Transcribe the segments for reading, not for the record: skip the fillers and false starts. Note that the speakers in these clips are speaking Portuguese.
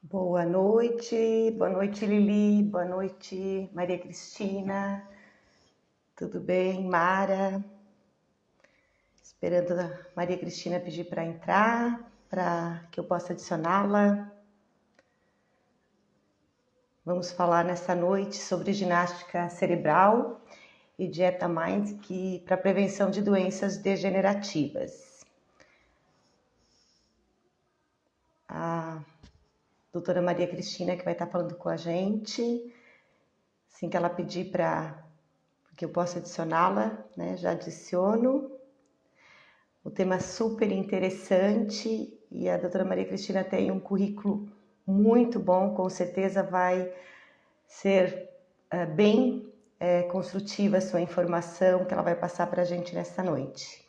Boa noite Lili, boa noite Maria Cristina, tudo bem, Mara? Esperando a Maria Cristina pedir para entrar, para que eu possa adicioná-la. Vamos falar nessa noite sobre ginástica cerebral e dieta Mind para prevenção de doenças degenerativas. A doutora Maria Cristina que vai estar falando com a gente, assim que ela pedir para que eu possa adicioná-la, né? Já adiciono. O tema é super interessante e a doutora Maria Cristina tem um currículo muito bom, com certeza vai ser bem construtiva a sua informação que ela vai passar para a gente nessa noite.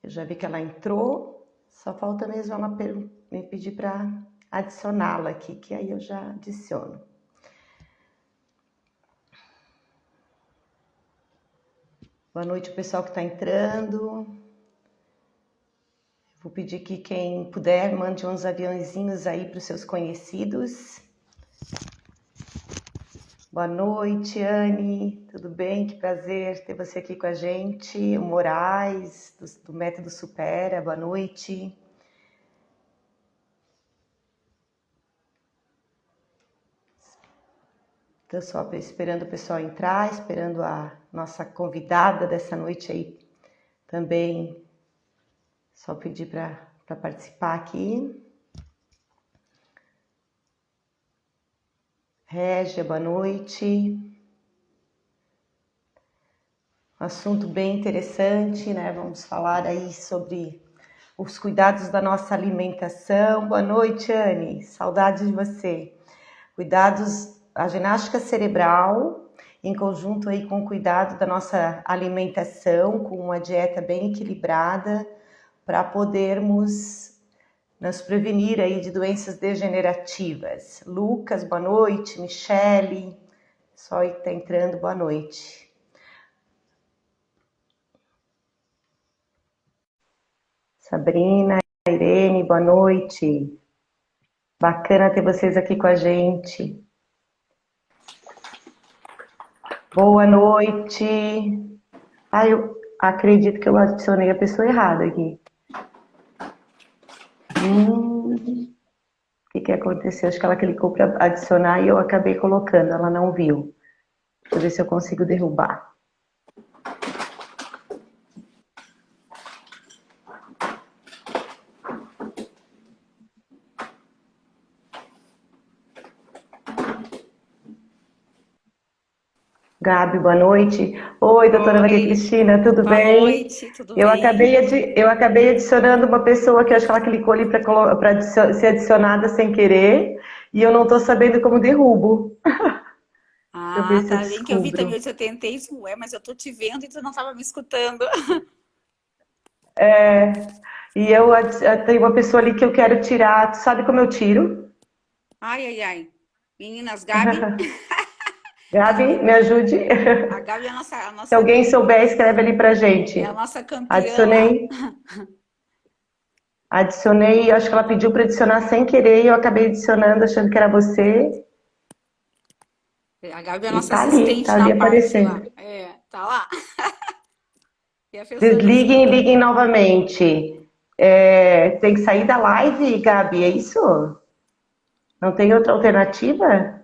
Eu já vi que ela entrou, só falta mesmo ela me pedir para adicioná-la aqui, que aí eu já adiciono. Boa noite, pessoal que está entrando. Vou pedir que quem puder mande uns aviãozinhos aí para os seus conhecidos. Boa noite, Anne. Tudo bem? Que prazer ter você aqui com a gente. O Moraes, do Método Supera. Boa noite. Estou só esperando o pessoal entrar, esperando a nossa convidada dessa noite aí também. Só pedir para participar aqui. Régia, boa noite. Um assunto bem interessante, né? Vamos falar aí sobre os cuidados da nossa alimentação. Boa noite, Anne. Saudades de você. Cuidados, a ginástica cerebral, em conjunto aí com o cuidado da nossa alimentação, com uma dieta bem equilibrada, para podermos nos prevenir aí de doenças degenerativas. Lucas, boa noite. Michele, pessoal aí que está entrando, boa noite. Sabrina, Irene, boa noite. Bacana ter vocês aqui com a gente. Boa noite. Eu acredito que eu adicionei a pessoa errada aqui. O que aconteceu? Acho que ela clicou para adicionar e eu acabei colocando, ela não viu. Deixa eu ver se eu consigo derrubar. Gabi, boa noite. Oi, doutora Maria Cristina, tudo bem? Boa noite, tudo eu bem? Eu acabei adicionando uma pessoa que eu acho que ela clicou ali para ser adicionada sem querer e eu não estou sabendo como derrubo. Deixa eu ver se eu Tá bem que eu vi também, descubro. eu tentei, mas eu tô te vendo e tu não estava me escutando. E eu tenho uma pessoa ali que eu quero tirar. Tu sabe como eu tiro? Ai, ai, ai. Meninas, Gabi, Gabi, me ajude. a Gabi é Se alguém souber, escreve ali pra é a gente. nossa campeã lá. Adicionei, adicionei, acho que ela pediu para adicionar sem querer e eu acabei adicionando achando que era você. A Gabi é a E nossa assistente tá na ali parte aparecendo. lá. Tá lá. E a pessoa não Desliguem e escuta. liguem novamente. Tem que sair da live, Gabi, é isso? Não tem outra alternativa?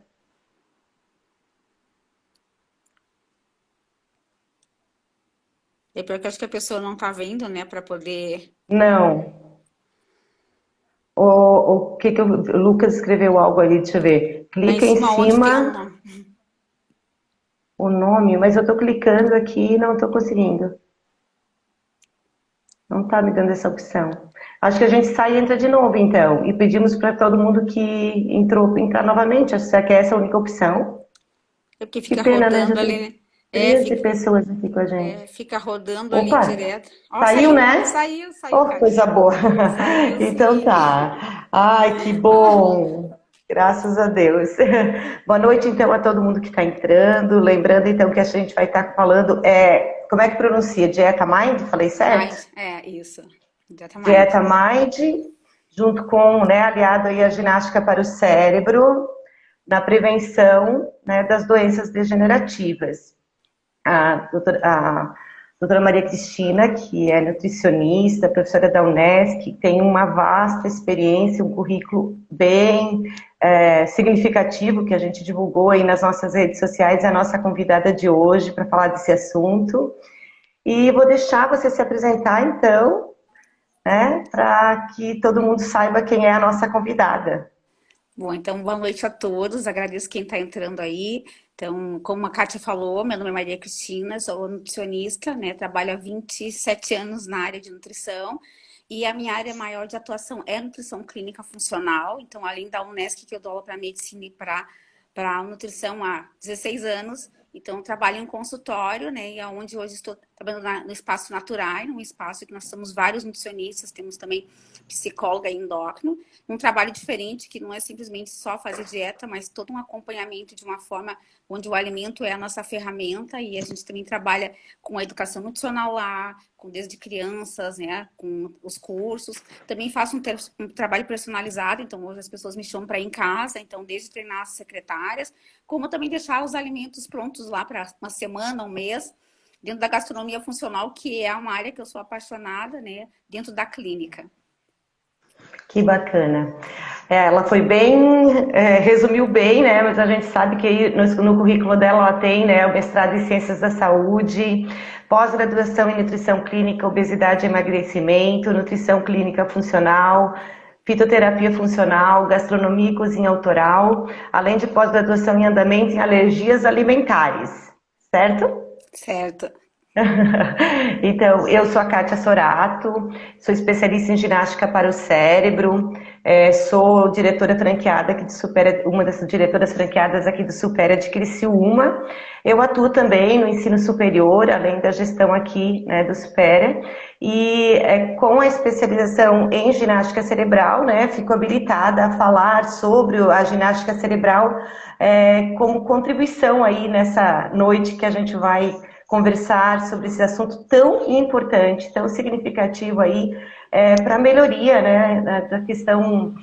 É porque eu acho que a pessoa não tá vendo, né, para poder. Não. O Lucas escreveu algo ali, deixa eu ver. Tá em Clica em cima onde tem cima uma. o nome, mas eu tô clicando aqui e não tô conseguindo. Não tá me dando essa opção. Acho que a gente sai e entra de novo, então. E pedimos para todo mundo que entrou entrar novamente. Acho que essa é a única opção. É porque Que fica pena, né? Já rodando tem ali, né? 13 pessoas aqui com a gente. Fica rodando ali Opa, direto. Ó, saiu, saiu, né? saiu, saiu, Oh, Gabi. coisa boa. Saiu, Então sim. tá. Ai, que bom. Graças a Deus. Boa noite, então, a todo mundo que está entrando. Lembrando, então, que a gente vai estar falando. Como é que pronuncia? Dieta Mind? Falei certo? Mind, isso. Dieta Mind. Dieta Mind, junto com, né, aliado aí à ginástica para o cérebro, na prevenção, né, das doenças degenerativas. A doutora Maria Cristina, que é nutricionista, professora da Unesc, tem uma vasta experiência, um currículo bem significativo que a gente divulgou aí nas nossas redes sociais, é a nossa convidada de hoje para falar desse assunto. E vou deixar você se apresentar, então, né, para que todo mundo saiba quem é a nossa convidada. Bom, então boa noite a todos. Agradeço quem está entrando aí. Então, como a Kátia falou, meu nome é Maria Cristina, sou nutricionista, né? Trabalho há 27 anos na área de nutrição e a minha área maior de atuação é nutrição clínica funcional. Então, além da Unesc, que eu dou aula para medicina e para nutrição há 16 anos, então eu trabalho em consultório, né? E onde hoje estou trabalhando no espaço Naturai, num espaço que nós somos vários nutricionistas, temos também psicóloga e endócrino, um trabalho diferente que não é simplesmente só fazer dieta, mas todo um acompanhamento de uma forma onde o alimento é a nossa ferramenta e a gente também trabalha com a educação nutricional lá, com desde crianças, né, com os cursos. Também faço um trabalho personalizado, então hoje as pessoas me chamam para ir em casa, então desde treinar as secretárias, como também deixar os alimentos prontos lá para uma semana, um mês, dentro da gastronomia funcional, que é uma área que eu sou apaixonada, né, dentro da clínica. Que bacana. Ela foi bem, resumiu bem, né? Mas a gente sabe que no currículo dela ela tem, né, o mestrado em Ciências da Saúde, pós-graduação em Nutrição Clínica, Obesidade e Emagrecimento, Nutrição Clínica Funcional, Fitoterapia Funcional, Gastronomia e Cozinha Autoral, além de pós-graduação em Andamento em Alergias Alimentares, certo? Certo. Então, eu sou a Kátia Sorato, sou especialista em ginástica para o cérebro, sou diretora franqueada aqui de Supera, uma das diretoras franqueadas aqui do Supera de Criciúma. Eu atuo também no ensino superior, além da gestão aqui, né, do Supera, e com a especialização em ginástica cerebral, né, fico habilitada a falar sobre a ginástica cerebral como contribuição aí nessa noite que a gente vai conversar sobre esse assunto tão importante, tão significativo aí para a melhoria, né, da questão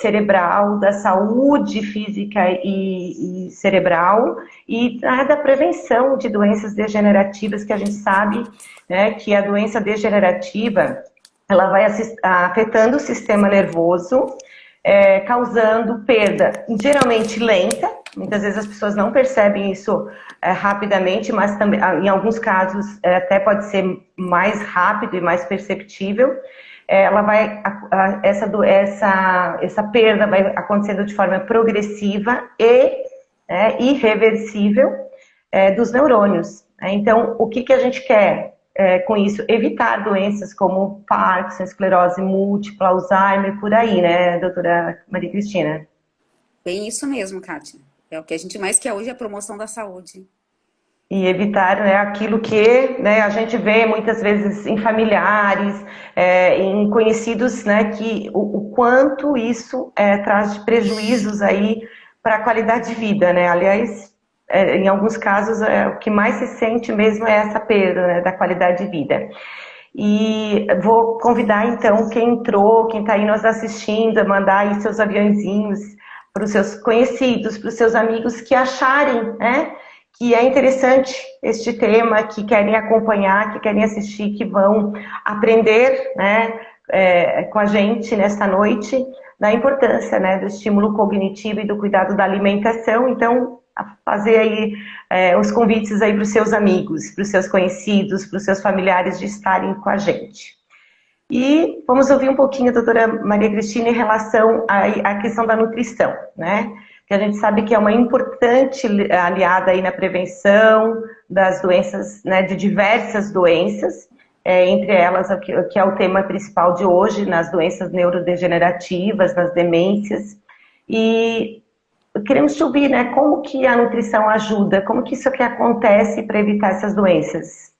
cerebral, da saúde física e cerebral e da prevenção de doenças degenerativas, que a gente sabe, né, que a doença degenerativa ela vai afetando o sistema nervoso, causando perda geralmente lenta. Muitas vezes as pessoas não percebem isso rapidamente, mas também, em alguns casos até pode ser mais rápido e mais perceptível. Essa perda vai acontecendo de forma progressiva e irreversível dos neurônios. Então, o que a gente quer com isso? Evitar doenças como Parkinson, esclerose múltipla, Alzheimer, por aí, né, doutora Maria Cristina? Bem isso mesmo, Kátia. É o que a gente mais quer hoje, é a promoção da saúde. E evitar, né, aquilo que, né, a gente vê muitas vezes em familiares, em conhecidos, né, que o quanto isso traz de prejuízos aí para a qualidade de vida, né? Aliás, em alguns casos, o que mais se sente mesmo é essa perda, né, da qualidade de vida. E vou convidar, então, quem entrou, quem está aí nos assistindo, a mandar aí seus aviãozinhos para os seus conhecidos, para os seus amigos que acharem, né, que é interessante este tema, que querem acompanhar, que querem assistir, que vão aprender, né, com a gente nesta noite, da importância, né, do estímulo cognitivo e do cuidado da alimentação. Então, fazer aí os convites aí para os seus amigos, para os seus conhecidos, para os seus familiares de estarem com a gente. E vamos ouvir um pouquinho a doutora Maria Cristina em relação à questão da nutrição, né? Que a gente sabe que é uma importante aliada aí na prevenção das doenças, né, de diversas doenças, entre elas que é o tema principal de hoje, nas doenças neurodegenerativas, nas demências. E queremos te ouvir, né, como que a nutrição ajuda, como que isso aqui acontece para evitar essas doenças?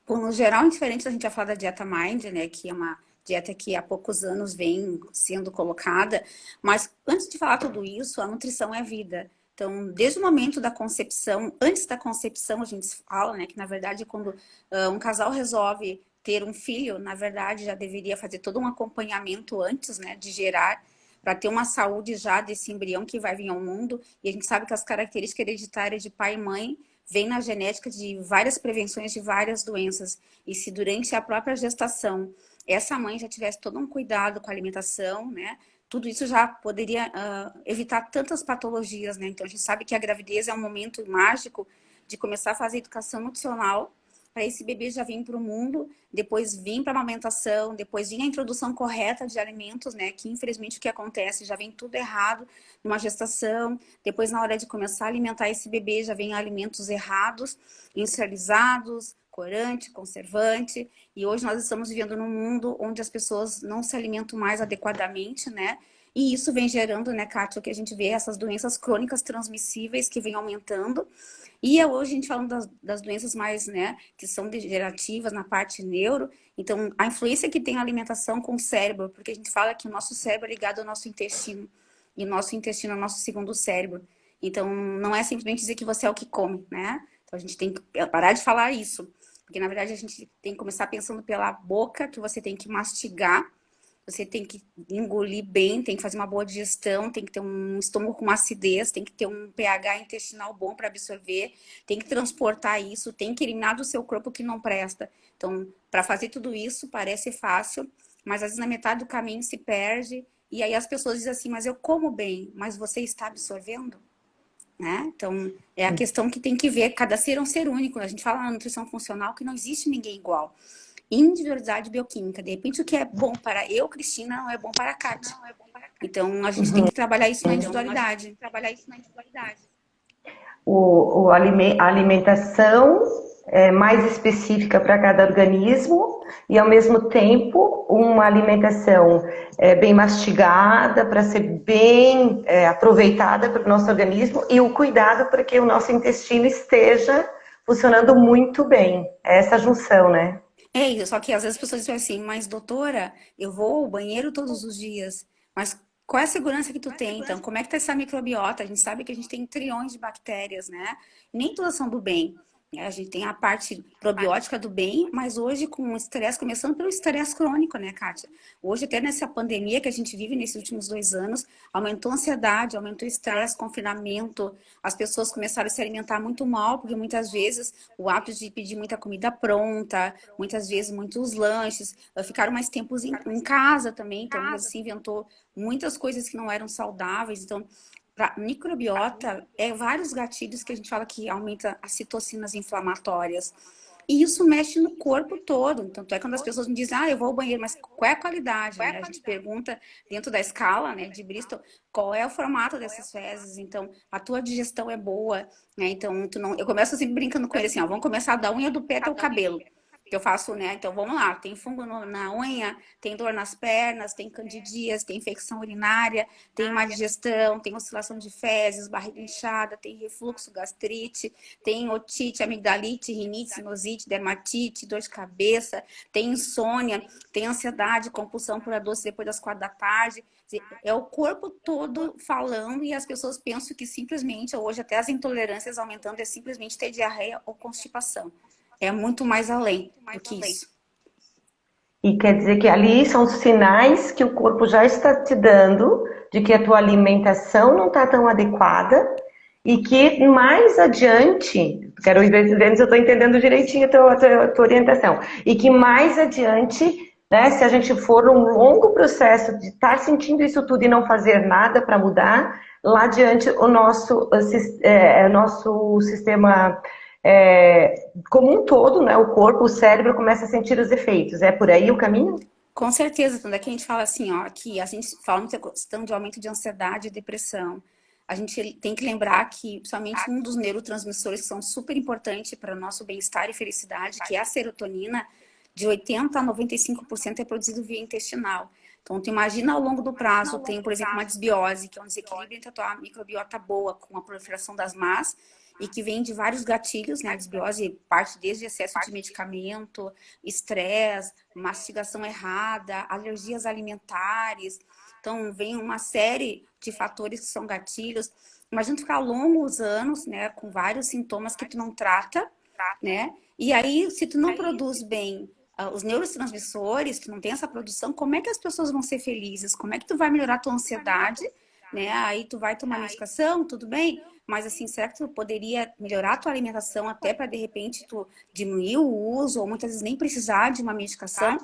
Bom, no geral, indiferente, a gente já fala da dieta Mind, né, que é uma dieta que há poucos anos vem sendo colocada, mas antes de falar tudo isso, a nutrição é vida. Então, desde o momento da concepção, antes da concepção, a gente fala, né, que na verdade, quando um casal resolve ter um filho, na verdade, já deveria fazer todo um acompanhamento antes, né, de gerar, para ter uma saúde já desse embrião que vai vir ao mundo. E a gente sabe que as características hereditárias de pai e mãe vêm na genética de várias prevenções de várias doenças. E se durante a própria gestação essa mãe já tivesse todo um cuidado com a alimentação, né, tudo isso já poderia evitar tantas patologias, né? Então a gente sabe que a gravidez é um momento mágico de começar a fazer educação nutricional para esse bebê já vir para o mundo, depois vir para a amamentação, depois vir a introdução correta de alimentos, né? Que infelizmente o que acontece já vem tudo errado numa gestação, depois na hora de começar a alimentar esse bebê já vem alimentos errados, industrializados, corante, conservante, e hoje nós estamos vivendo num mundo onde as pessoas não se alimentam mais adequadamente, né? E isso vem gerando, né, Kátia, o que a gente vê, essas doenças crônicas transmissíveis que vêm aumentando. E hoje a gente falando das doenças mais, né, que são degenerativas na parte neuro. Então, a influência que tem a alimentação com o cérebro, porque a gente fala que o nosso cérebro é ligado ao nosso intestino, e o nosso intestino é o nosso segundo cérebro. Então, não é simplesmente dizer que você é o que come, né? Então, a gente tem que parar de falar isso. Porque, na verdade, a gente tem que começar pensando pela boca, que você tem que mastigar, você tem que engolir bem, tem que fazer uma boa digestão, tem que ter um estômago com acidez, tem que ter um pH intestinal bom para absorver, tem que transportar isso, tem que eliminar do seu corpo o que não presta. Então, para fazer tudo isso, parece fácil, mas às vezes na metade do caminho se perde, e aí as pessoas dizem assim, mas eu como bem, mas você está absorvendo? Né? Então, é a questão que tem que ver, cada ser é um ser único. A gente fala na nutrição funcional que não existe ninguém igual. Individualidade bioquímica. De repente, o que é bom para eu, Cristina, não é bom para a Kátia. Então, a gente tem que trabalhar isso na individualidade. A alimentação é mais específica para cada organismo e, ao mesmo tempo, uma alimentação bem mastigada para ser bem aproveitada pelo nosso organismo e o cuidado para que o nosso intestino esteja funcionando muito bem. É essa junção, né? É isso, só que às vezes as pessoas dizem assim, mas doutora, eu vou ao banheiro todos os dias, mas qual é a segurança que tu tem, então? Como é que tá essa microbiota? A gente sabe que a gente tem trilhões de bactérias, né? Nem todas são do bem. Né? A gente tem a parte probiótica do bem, mas hoje com o estresse, começando pelo estresse crônico, né, Kátia? Hoje, até nessa pandemia que a gente vive nesses últimos 2 anos, aumentou a ansiedade, aumentou o estresse, confinamento, as pessoas começaram a se alimentar muito mal, porque muitas vezes o hábito de pedir muita comida pronta, muitas vezes muitos lanches, ficaram mais tempos em casa também, então se inventou muitas coisas que não eram saudáveis, então para microbiota é vários gatilhos que a gente fala que aumenta as citocinas inflamatórias. E isso mexe no corpo todo. Tanto é quando as pessoas me dizem, eu vou ao banheiro, mas qual é a qualidade, né? A gente pergunta dentro da escala, né, de Bristol, qual é o formato dessas fezes. Então, a tua digestão é boa, né? Então, eu começo sempre brincando com ele assim, vamos começar da unha do pé até o cabelo. Que eu faço, né? Então, vamos lá. Tem fungo na unha, tem dor nas pernas, tem candidíase, tem infecção urinária, tem má digestão, tem oscilação de fezes, barriga inchada, tem refluxo, gastrite, tem otite, amigdalite, rinite, sinusite, dermatite, dor de cabeça, tem insônia, tem ansiedade, compulsão por doce depois das 4 da tarde. É o corpo todo falando e as pessoas pensam que simplesmente, hoje até as intolerâncias aumentando, é simplesmente ter diarreia ou constipação. É muito mais além do que isso. E quer dizer que ali são sinais que o corpo já está te dando de que a tua alimentação não está tão adequada e que mais adiante, quero ver se eu estou entendendo direitinho a tua orientação, e que mais adiante, né, se a gente for um longo processo de estar sentindo isso tudo e não fazer nada para mudar, lá adiante o nosso sistema como um todo, né, o corpo, o cérebro começa a sentir os efeitos. É por aí o caminho? Com certeza, tanto é que a gente fala assim, ó, que a gente fala muita questão de aumento de ansiedade e depressão. A gente tem que lembrar que somente um dos neurotransmissores que são super importantes para o nosso bem-estar e felicidade, que é a serotonina, de 80 a 95% é produzido via intestinal. Então, tu imagina ao longo do prazo, tem, por exemplo, uma desbiose, que é um desequilíbrio entre a tua microbiota boa com a proliferação das más, e que vem de vários gatilhos, né? A desbiose parte desde excesso de medicamento, estresse, mastigação errada, alergias alimentares. Então, vem uma série de fatores que são gatilhos. imagina tu ficar longos anos, né, com vários sintomas que tu não trata, né? E aí, se tu não produz bem os neurotransmissores, tu não tem essa produção, como é que as pessoas vão ser felizes? Como é que tu vai melhorar a tua ansiedade, né? Aí tu vai tomar medicação, tudo bem? Mas assim, será que tu poderia melhorar a tua alimentação até para de repente tu diminuir o uso ou muitas vezes nem precisar de uma medicação,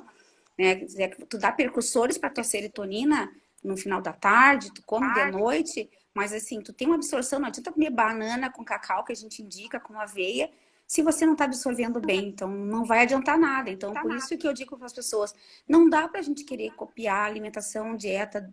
né? Quer dizer, tu dá percussores para tua serotonina no final da tarde, tu come de noite, mas assim, tu tem uma absorção, não adianta comer banana com cacau que a gente indica, com aveia, se você não está absorvendo bem, então não vai adiantar nada. Então, por isso que eu digo para as pessoas, não dá para a gente querer copiar a alimentação, dieta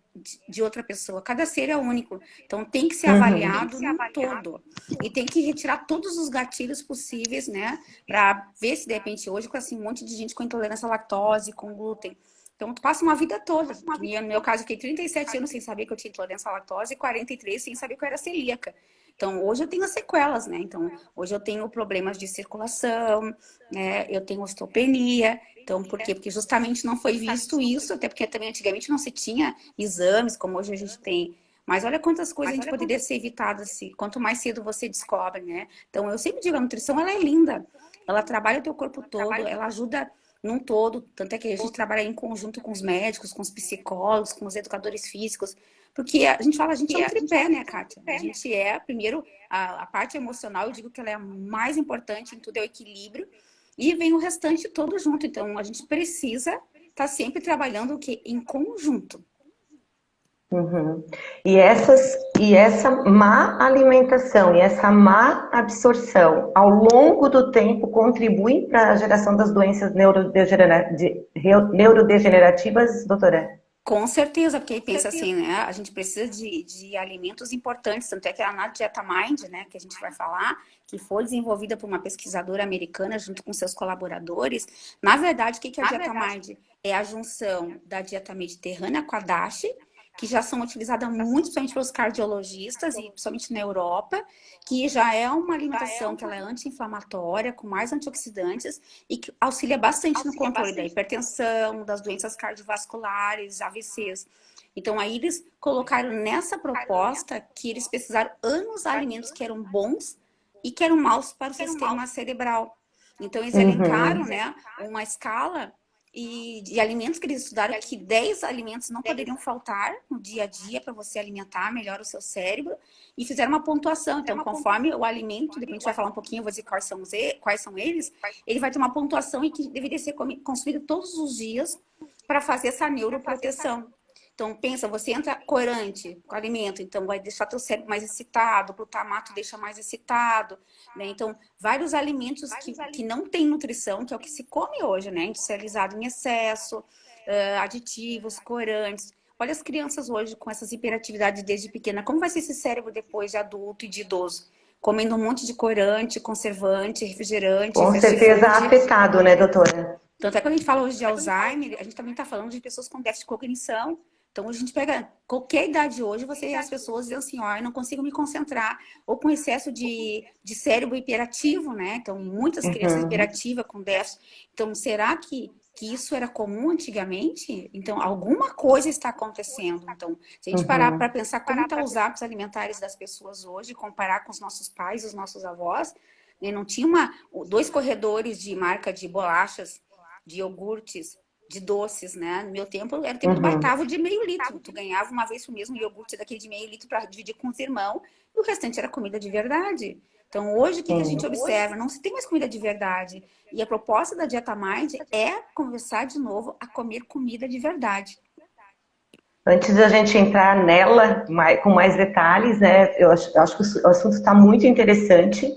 de outra pessoa. Cada ser é único. Então, tem que ser avaliado no todo. E tem que retirar todos os gatilhos possíveis, né? Para ver se, de repente, hoje, com assim, um monte de gente com intolerância à lactose, com glúten. Então, tu passa uma vida toda. No meu caso, eu fiquei 37 anos sem saber que eu tinha intolerância à lactose e 43 sem saber que eu era celíaca. Então, hoje eu tenho as sequelas, né? Então, hoje eu tenho problemas de circulação, né? Eu tenho osteopenia. Então, por quê? Porque justamente não foi visto isso, até porque também antigamente não se tinha exames, como hoje a gente tem. Mas olha quantas coisas a gente poderia ser evitadas se quanto mais cedo você descobre, né? Então, eu sempre digo, a nutrição, ela é linda. Ela trabalha o teu corpo todo, ela ajuda num todo. Tanto é que a gente trabalha em conjunto com os médicos, com os psicólogos, com os educadores físicos. Porque a gente fala, a gente é um tripé, né, Kátia? A gente é, primeiro, a parte emocional, eu digo que ela é a mais importante em tudo, é o equilíbrio. E vem o restante todo junto. Então, a gente precisa estar sempre trabalhando o quê? Em conjunto. Uhum. E essa má alimentação e essa má absorção ao longo do tempo contribuem para a geração das doenças neurodegenerativas, doutora? Com certeza, porque aí pensa assim, né? A gente precisa de alimentos importantes, tanto é que a na Dieta Mind, né, que a gente vai falar, que foi desenvolvida por uma pesquisadora americana junto com seus colaboradores. Na verdade, o que é a Dieta Mind? É a junção da dieta mediterrânea com a DASH, que já são utilizadas muito, principalmente pelos cardiologistas e principalmente na Europa, que já é uma alimentação que ela é anti-inflamatória, com mais antioxidantes e que auxilia bastante no controle da hipertensão, das doenças cardiovasculares, AVCs. Então, aí eles colocaram nessa proposta que eles pesquisaram anos alimentos que eram bons e que eram maus para o sistema cerebral. Então, eles elencaram, né, uma escala e de alimentos que eles estudaram que 10 alimentos não poderiam faltar no dia a dia para você alimentar melhor o seu cérebro e fizeram uma pontuação. Então, conforme o alimento, depois a gente vai falar um pouquinho, eu vou dizer quais são eles, ele vai ter uma pontuação em que deveria ser consumido todos os dias para fazer essa neuroproteção. Então, pensa, você entra corante com alimento, então vai deixar teu cérebro mais excitado, o glutamato deixa mais excitado, né? Então, vários alimentos que não tem nutrição, que é o que se come hoje, né? Industrializado em excesso, aditivos, corantes. Olha as crianças hoje com essas hiperatividades desde pequena. Como vai ser esse cérebro depois de adulto e de idoso? Comendo um monte de corante, conservante, refrigerante, Com fast certeza food. afetado, né, doutora? Tanto é que quando a gente fala hoje de Alzheimer, a gente também está falando de pessoas com déficit de cognição. Então, a gente pega qualquer idade hoje, você as pessoas dizem assim, ó, eu não consigo me concentrar, ou com excesso de cérebro hiperativo, né? Então, muitas crianças hiperativas com déficit. Então, será que isso era comum antigamente? Então, alguma coisa está acontecendo. Então, se a gente parar para pensar como estão os hábitos alimentares das pessoas hoje, comparar com os nossos pais, os nossos avós, né? Não tinha dois corredores de marca de bolachas, de iogurtes, de doces, né? No meu tempo, era o tempo do baitavo de meio litro. Tu ganhava uma vez o mesmo iogurte daquele de meio litro para dividir com os irmãos, e o restante era comida de verdade. Então, hoje, o que a gente observa? Não se tem mais comida de verdade. E a proposta da Dieta Mind é começar de novo a comer comida de verdade. Antes da gente entrar nela com mais detalhes, né? Eu acho que o assunto está muito interessante.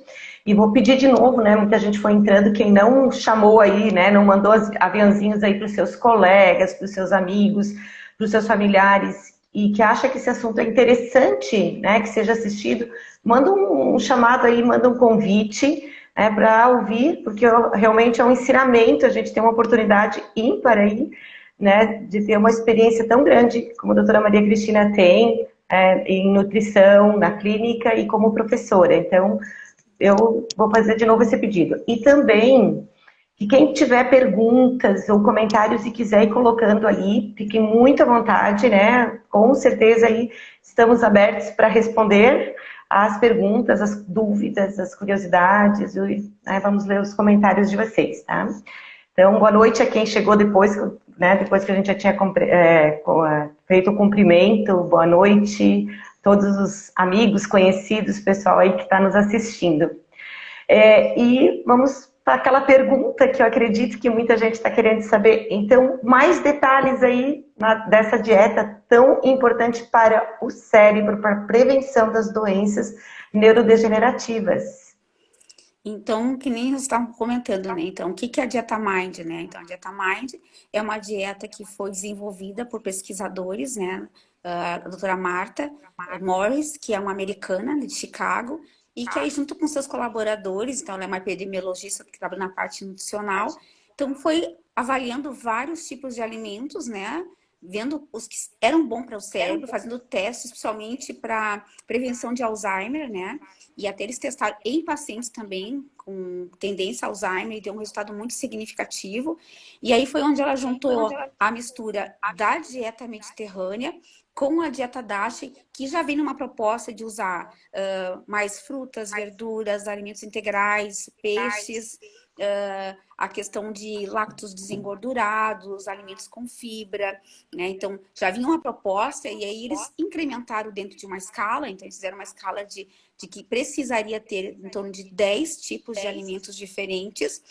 E vou pedir de novo, né? Muita gente foi entrando, quem não chamou aí, né? Não mandou aviãozinhos aí para os seus colegas, para os seus amigos, para os seus familiares, e que acha que esse assunto é interessante, né? Que seja assistido, manda um chamado aí, manda um convite, né, para ouvir, porque realmente é um ensinamento, a gente tem uma oportunidade ímpar aí, né? De ter uma experiência tão grande como a doutora Maria Cristina tem, em nutrição, na clínica e como professora. Então, eu vou fazer de novo esse pedido. E também, que quem tiver perguntas ou comentários e quiser ir colocando aí, fiquem muito à vontade, né? Com certeza aí estamos abertos para responder as perguntas, as dúvidas, as curiosidades, né, vamos ler os comentários de vocês, tá? Então, boa noite a quem chegou depois, né, depois que a gente já tinha feito o cumprimento, boa noite a todos os amigos, conhecidos, pessoal aí que está nos assistindo. E vamos para aquela pergunta que eu acredito que muita gente está querendo saber. Então, mais detalhes aí dessa dieta tão importante para o cérebro, para a prevenção das doenças neurodegenerativas. Então, que nem nós estávamos comentando, né? Então, o que é a Dieta Mind, né? Então, a Dieta Mind é uma dieta que foi desenvolvida por pesquisadores, né? A doutora Martha Morris, que é uma americana de Chicago, e que aí, junto com seus colaboradores, então ela é uma epidemiologista que trabalha na parte nutricional, então foi avaliando vários tipos de alimentos, né? Vendo os que eram bons para o cérebro, fazendo testes, especialmente para prevenção de Alzheimer, né? E até eles testaram em pacientes também com tendência a Alzheimer e deu um resultado muito significativo. E aí foi onde ela juntou a mistura da dieta mediterrânea com a dieta DASH, que já vem numa proposta de usar mais frutas, verduras, alimentos integrais, peixes, a questão de lácteos desengordurados, alimentos com fibra, né? Então, já vinha uma proposta e aí eles incrementaram dentro de uma escala, então eles fizeram uma escala de que precisaria ter em torno de 10 tipos de alimentos diferentes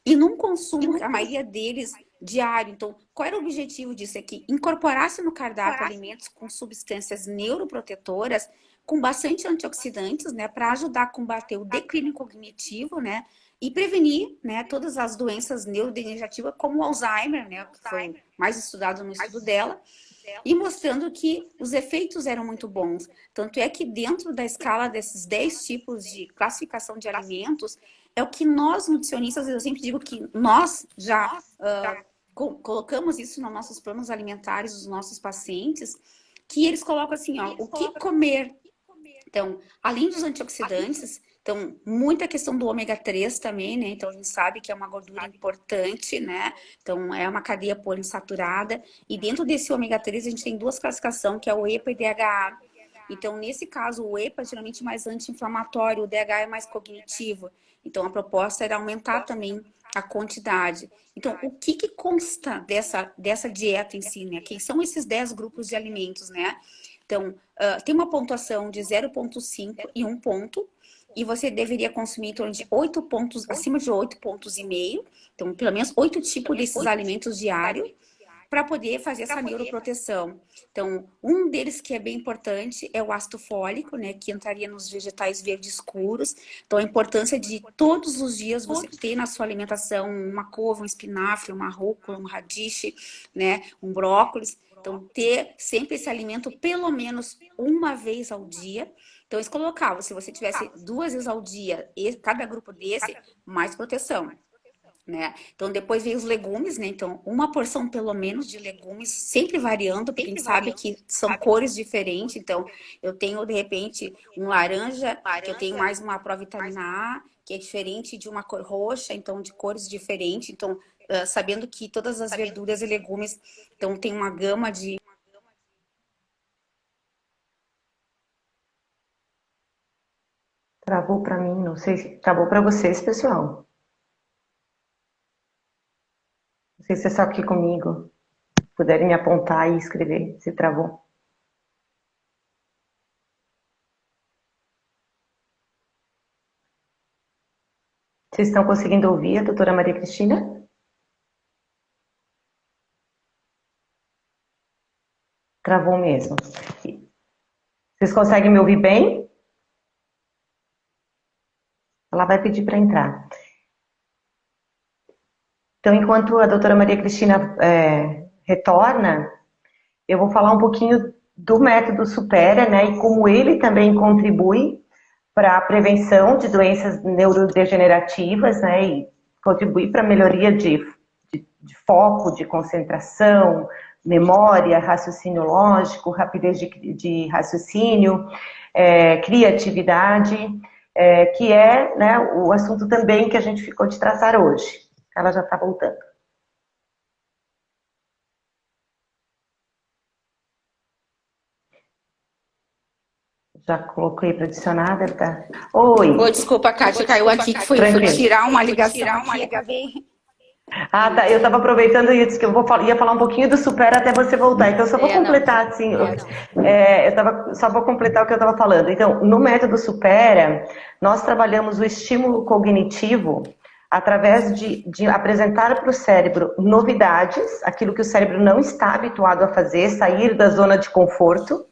e num consumo, a maioria deles, diário. Então, qual era o objetivo disso? É que incorporasse no cardápio alimentos com substâncias neuroprotetoras, com bastante antioxidantes, né, para ajudar a combater o declínio cognitivo, né, e prevenir, né, todas as doenças neurodegenerativas, como o Alzheimer, né, que foi mais estudado no estudo dela, e mostrando que os efeitos eram muito bons. Tanto é que dentro da escala desses 10 tipos de classificação de alimentos, é o que nós nutricionistas, eu sempre digo que nós já colocamos isso nos nossos planos alimentares dos nossos pacientes, que eles colocam assim, ó, o que comer. Então, além dos antioxidantes, então, muita questão do ômega 3 também, né? Então, a gente sabe que é uma gordura importante, né? Então, é uma cadeia poliinsaturada. E dentro desse ômega 3, a gente tem duas classificações, que é o EPA e DHA. Então, nesse caso, o EPA é geralmente mais anti-inflamatório, o DHA é mais cognitivo. Então, a proposta era aumentar também a quantidade. Então, o que consta dessa dieta em si, né? Quem são esses 10 grupos de alimentos, né? Então, tem uma pontuação de 0,5 e 1 ponto, e você deveria consumir em torno de 8 pontos, acima de 8 pontos e meio, então pelo menos 8 tipos desses alimentos diários, para poder fazer essa neuroproteção. Então, um deles que é bem importante é o ácido fólico, né, que entraria nos vegetais verdes escuros. Então, a importância de todos os dias você ter na sua alimentação uma couve, um espinafre, uma rúcula, um radiche, né, um brócolis. Então, ter sempre esse alimento pelo menos uma vez ao dia. Então, eles colocavam, se você tivesse 2 vezes ao dia, cada grupo desse, mais proteção. Né? Então, depois veio os legumes, né? Então, uma porção pelo menos de legumes, sempre variando, porque a gente sabe que são cores diferentes. Então, eu tenho, de repente, um laranja, que eu tenho mais uma provitamina A, que é diferente de uma cor roxa, então, de cores diferentes. Então, sabendo que todas as verduras e legumes, então, tem uma gama de... Travou para mim, não sei se travou para vocês, pessoal. Não sei se é só aqui comigo. Puderem me apontar e escrever se travou. Vocês estão conseguindo ouvir a doutora Maria Cristina? Travou mesmo. Vocês conseguem me ouvir bem? Ela vai pedir para entrar. Então, enquanto a doutora Maria Cristina retorna, eu vou falar um pouquinho do método Supera, né, e como ele também contribui para a prevenção de doenças neurodegenerativas, né, e contribui para a melhoria de foco, de concentração, memória, raciocínio lógico, rapidez de raciocínio, criatividade, que é, né, o assunto também que a gente ficou de tratar hoje. Ela já está voltando. Já coloquei para adicionar, deve estar. Oi, Desculpa, Kátia, caiu aqui que foi tranquilo. tirar uma ligação aqui, acabei. Ah, tá. Eu estava aproveitando isso, que ia falar um pouquinho do Supera até você voltar. Então, eu só vou Não. completar, assim, só vou completar o que eu estava falando. Então, no método Supera, nós trabalhamos o estímulo cognitivo através de apresentar para o cérebro novidades, aquilo que o cérebro não está habituado a fazer, sair da zona de conforto,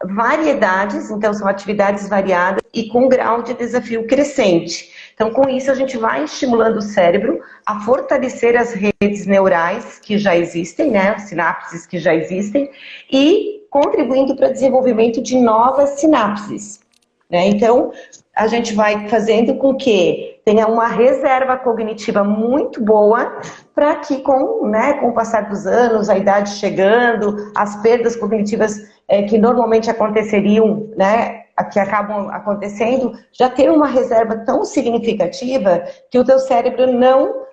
variedades, então são atividades variadas e com grau de desafio crescente. Então, com isso, a gente vai estimulando o cérebro a fortalecer as redes neurais que já existem, né, as sinapses que já existem, e contribuindo para o desenvolvimento de novas sinapses, né? Então, a gente vai fazendo com que tenha uma reserva cognitiva muito boa para que com o passar dos anos, a idade chegando, as perdas cognitivas que normalmente aconteceriam, né, que acabam acontecendo, já ter uma reserva tão significativa que o teu cérebro não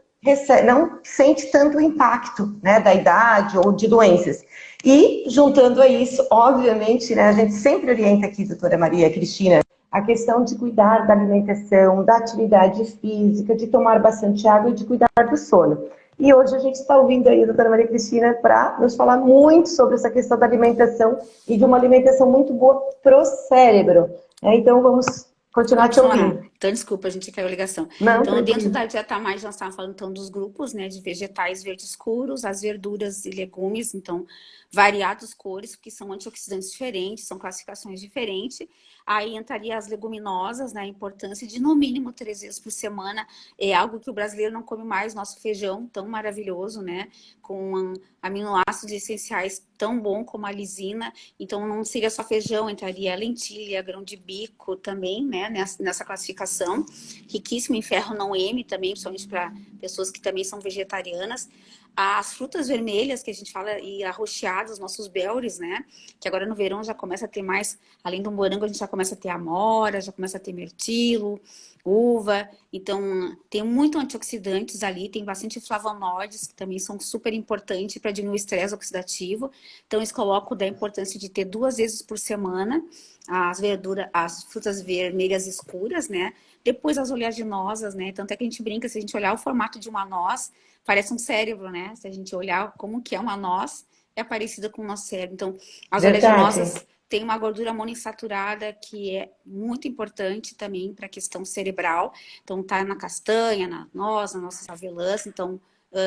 sente tanto impacto, né, da idade ou de doenças. E, juntando a isso, obviamente, né, a gente sempre orienta aqui, doutora Maria Cristina, a questão de cuidar da alimentação, da atividade física, de tomar bastante água e de cuidar do sono. E hoje a gente está ouvindo aí a doutora Maria Cristina para nos falar muito sobre essa questão da alimentação e de uma alimentação muito boa para o cérebro. Então vamos continuar te ouvindo. Então, desculpa, a gente caiu a ligação. Não, então, tranquilo. dentro da dieta mais, nós estávamos falando então dos grupos, né, de vegetais verdes escuros, as verduras e legumes, então, variados cores, porque são antioxidantes diferentes, são classificações diferentes. Aí entraria as leguminosas, né, a importância de no mínimo 3 vezes por semana, é algo que o brasileiro não come mais, nosso feijão tão maravilhoso, né, com aminoácidos essenciais tão bom como a lisina. Então, não seria só feijão, entraria lentilha, grão de bico também, né, nessa classificação. Riquíssimo em ferro não M também, principalmente para pessoas que também são vegetarianas. As frutas vermelhas, que a gente fala, e arroxeadas, nossos belres, né, que agora no verão já começa a ter mais, além do morango, a gente já começa a ter amora, já começa a ter mirtilo, uva. Então, tem muito antioxidantes ali, tem bastante flavonoides, que também são super importantes para diminuir o estresse oxidativo. Então, eles colocam da importância de ter 2 vezes por semana as frutas vermelhas escuras, né? Depois as oleaginosas, né? Tanto é que a gente brinca, se a gente olhar o formato de uma noz, parece um cérebro, né? Se a gente olhar como que é uma noz, é parecida com o nosso cérebro. Então, as oleaginosas têm uma gordura monoinsaturada que é muito importante também para a questão cerebral. Então, tá na castanha, na noz, nas nossas avelãs. Então,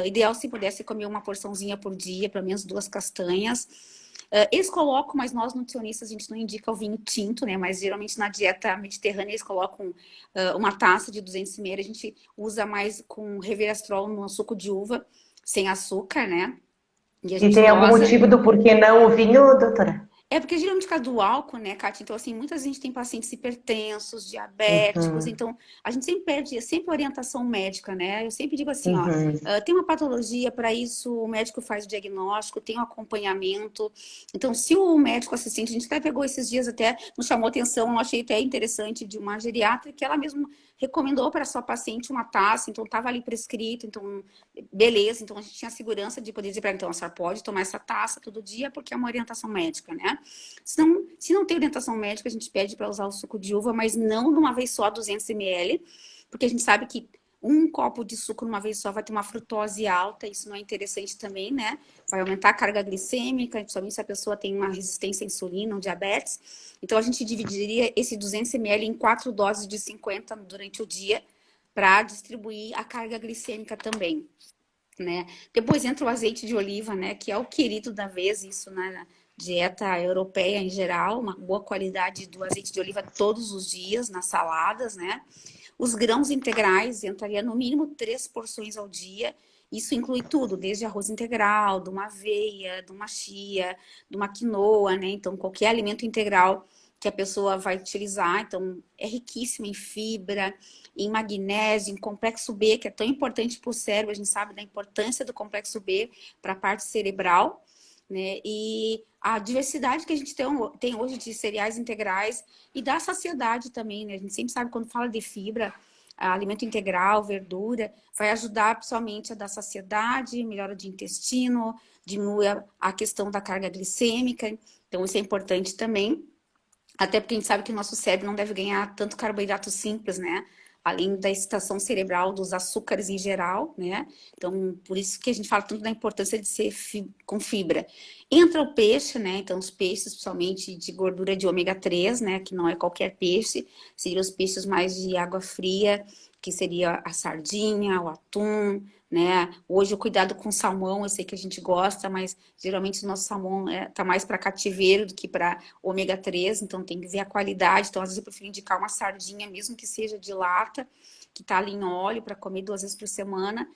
ideal se pudesse comer uma porçãozinha por dia, pelo menos 2 castanhas. Eles colocam, mas nós nutricionistas a gente não indica o vinho tinto, né? Mas geralmente na dieta mediterrânea eles colocam uma taça de 200 ml. A gente usa mais com resveratrol no suco de uva, sem açúcar, né? E tem algum motivo do porquê não o vinho, doutora? É porque geralmente por causa do álcool, né, Kátia? Então, assim, muita gente tem pacientes hipertensos, diabéticos, então a gente sempre pede, sempre orientação médica, né? Eu sempre digo assim, ó, tem uma patologia, para isso o médico faz o diagnóstico, tem um acompanhamento. Então, se o médico assistente, a gente até pegou esses dias, até nos chamou atenção, eu achei até interessante, de uma geriatra, que ela mesma recomendou para sua paciente uma taça, então estava ali prescrito, então beleza, então a gente tinha a segurança de poder dizer para ela, então a senhora pode tomar essa taça todo dia, porque é uma orientação médica, né? Se não tem orientação médica, a gente pede para usar o suco de uva, mas não de uma vez só, 200 ml, porque a gente sabe que um copo de suco numa vez só vai ter uma frutose alta, isso não é interessante também, né? Vai aumentar a carga glicêmica, principalmente se a pessoa tem uma resistência à insulina ou diabetes. Então, a gente dividiria esse 200 ml em 4 doses de 50 durante o dia, para distribuir a carga glicêmica também, né? Depois entra o azeite de oliva, né? Que é o querido da vez, isso na dieta europeia em geral, uma boa qualidade do azeite de oliva todos os dias, nas saladas, né? Os grãos integrais entraria no mínimo 3 porções ao dia. Isso inclui tudo, desde arroz integral, de uma aveia, de uma chia, de uma quinoa, né? Então, qualquer alimento integral que a pessoa vai utilizar. Então, é riquíssimo em fibra, em magnésio, em complexo B, que é tão importante para o cérebro. A gente sabe da importância do complexo B para a parte cerebral, né? E a diversidade que a gente tem hoje de cereais integrais e da saciedade também, né? A gente sempre sabe quando fala de fibra, alimento integral, verdura, vai ajudar principalmente a dar saciedade, melhora de intestino, diminui a questão da carga glicêmica. Então, isso é importante também. Até porque a gente sabe que o nosso cérebro não deve ganhar tanto carboidrato simples, né? Além da excitação cerebral dos açúcares em geral, né? Então, por isso que a gente fala tanto da importância de ser com fibra. Entra o peixe, né? Então, os peixes, principalmente de gordura de ômega 3, né? Que não é qualquer peixe, seriam os peixes mais de água fria, que seria a sardinha, o atum, né? Hoje o cuidado com salmão, eu sei que a gente gosta, mas geralmente o nosso salmão tá mais para cativeiro do que para ômega 3, então tem que ver a qualidade. Então, às vezes eu prefiro indicar uma sardinha, mesmo que seja de lata, que tá ali em óleo, para comer 2 vezes por semana,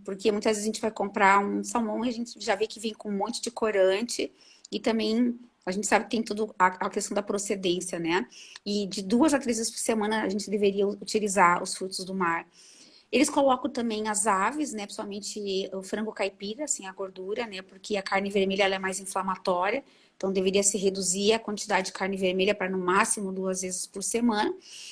porque muitas vezes a gente vai comprar um salmão e a gente já vê que vem com um monte de corante, e também a gente sabe que tem tudo a questão da procedência, né? E de 2 a 3 vezes por semana a gente deveria utilizar os frutos do mar. Eles colocam também as aves, né? Principalmente o frango caipira, assim, a gordura, né? Porque a carne vermelha ela é mais inflamatória. Então, deveria se reduzir a quantidade de carne vermelha para no máximo 2 vezes por semana.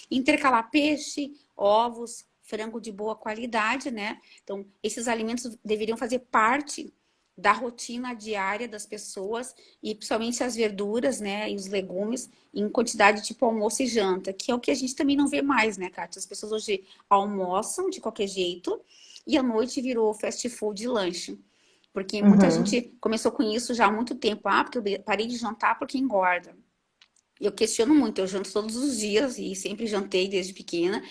Intercalar peixe, ovos, frango de boa qualidade, né? Então, esses alimentos deveriam fazer parte da rotina diária das pessoas e principalmente as verduras, né, e os legumes em quantidade tipo almoço e janta, que é o que a gente também não vê mais, né, Kátia? As pessoas hoje almoçam de qualquer jeito e à noite virou fast food e lanche. Porque muita Uhum. gente começou com isso já há muito tempo. Ah, porque eu parei de jantar porque engorda. Eu questiono muito, eu janto todos os dias e sempre jantei desde pequena.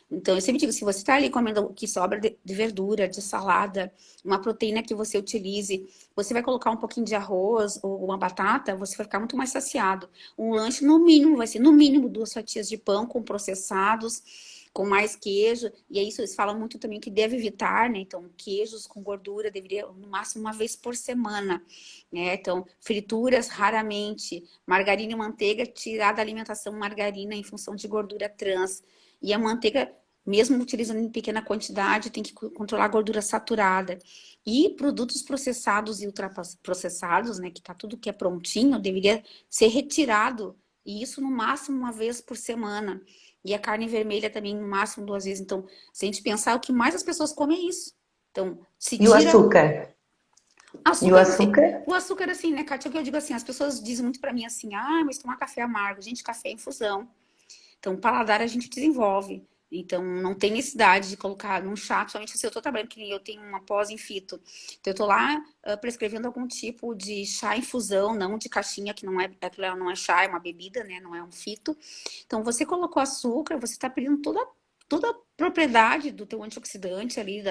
Então, eu sempre digo, se você está ali comendo o que sobra de verdura, de salada, uma proteína que você utilize, você vai colocar um pouquinho de arroz ou uma batata, você vai ficar muito mais saciado. Um lanche, no mínimo, vai ser no mínimo 2 fatias de pão com processados, com mais queijo. E é isso, eles falam muito também que deve evitar, né? Então, queijos com gordura deveria, no máximo, 1 vez por semana, né? Então, frituras raramente, margarina e manteiga, tirar da alimentação margarina em função de gordura trans. E a manteiga, mesmo utilizando em pequena quantidade, tem que controlar a gordura saturada. E produtos processados e ultraprocessados, né, que tá tudo que é prontinho, deveria ser retirado. E isso no máximo 1 vez por semana. E a carne vermelha também no máximo 2 vezes. Então, se a gente pensar, o que mais as pessoas comem é isso. Então, se E o tira açúcar? E o açúcar, açúcar? o açúcar assim, né, Kátia? É o que eu digo assim, as pessoas dizem muito pra mim assim, ah, mas tomar café amargo. Gente, café é infusão. Então, o paladar a gente desenvolve. Então, não tem necessidade de colocar num chá, somente se eu estou trabalhando, que nem eu tenho uma pós em fito. Então, eu estou lá prescrevendo algum tipo de chá infusão, não de caixinha, que não é, aquilo não é chá, é uma bebida, né? Não é um fito. Então, você colocou açúcar, você está perdendo toda a propriedade do teu antioxidante ali,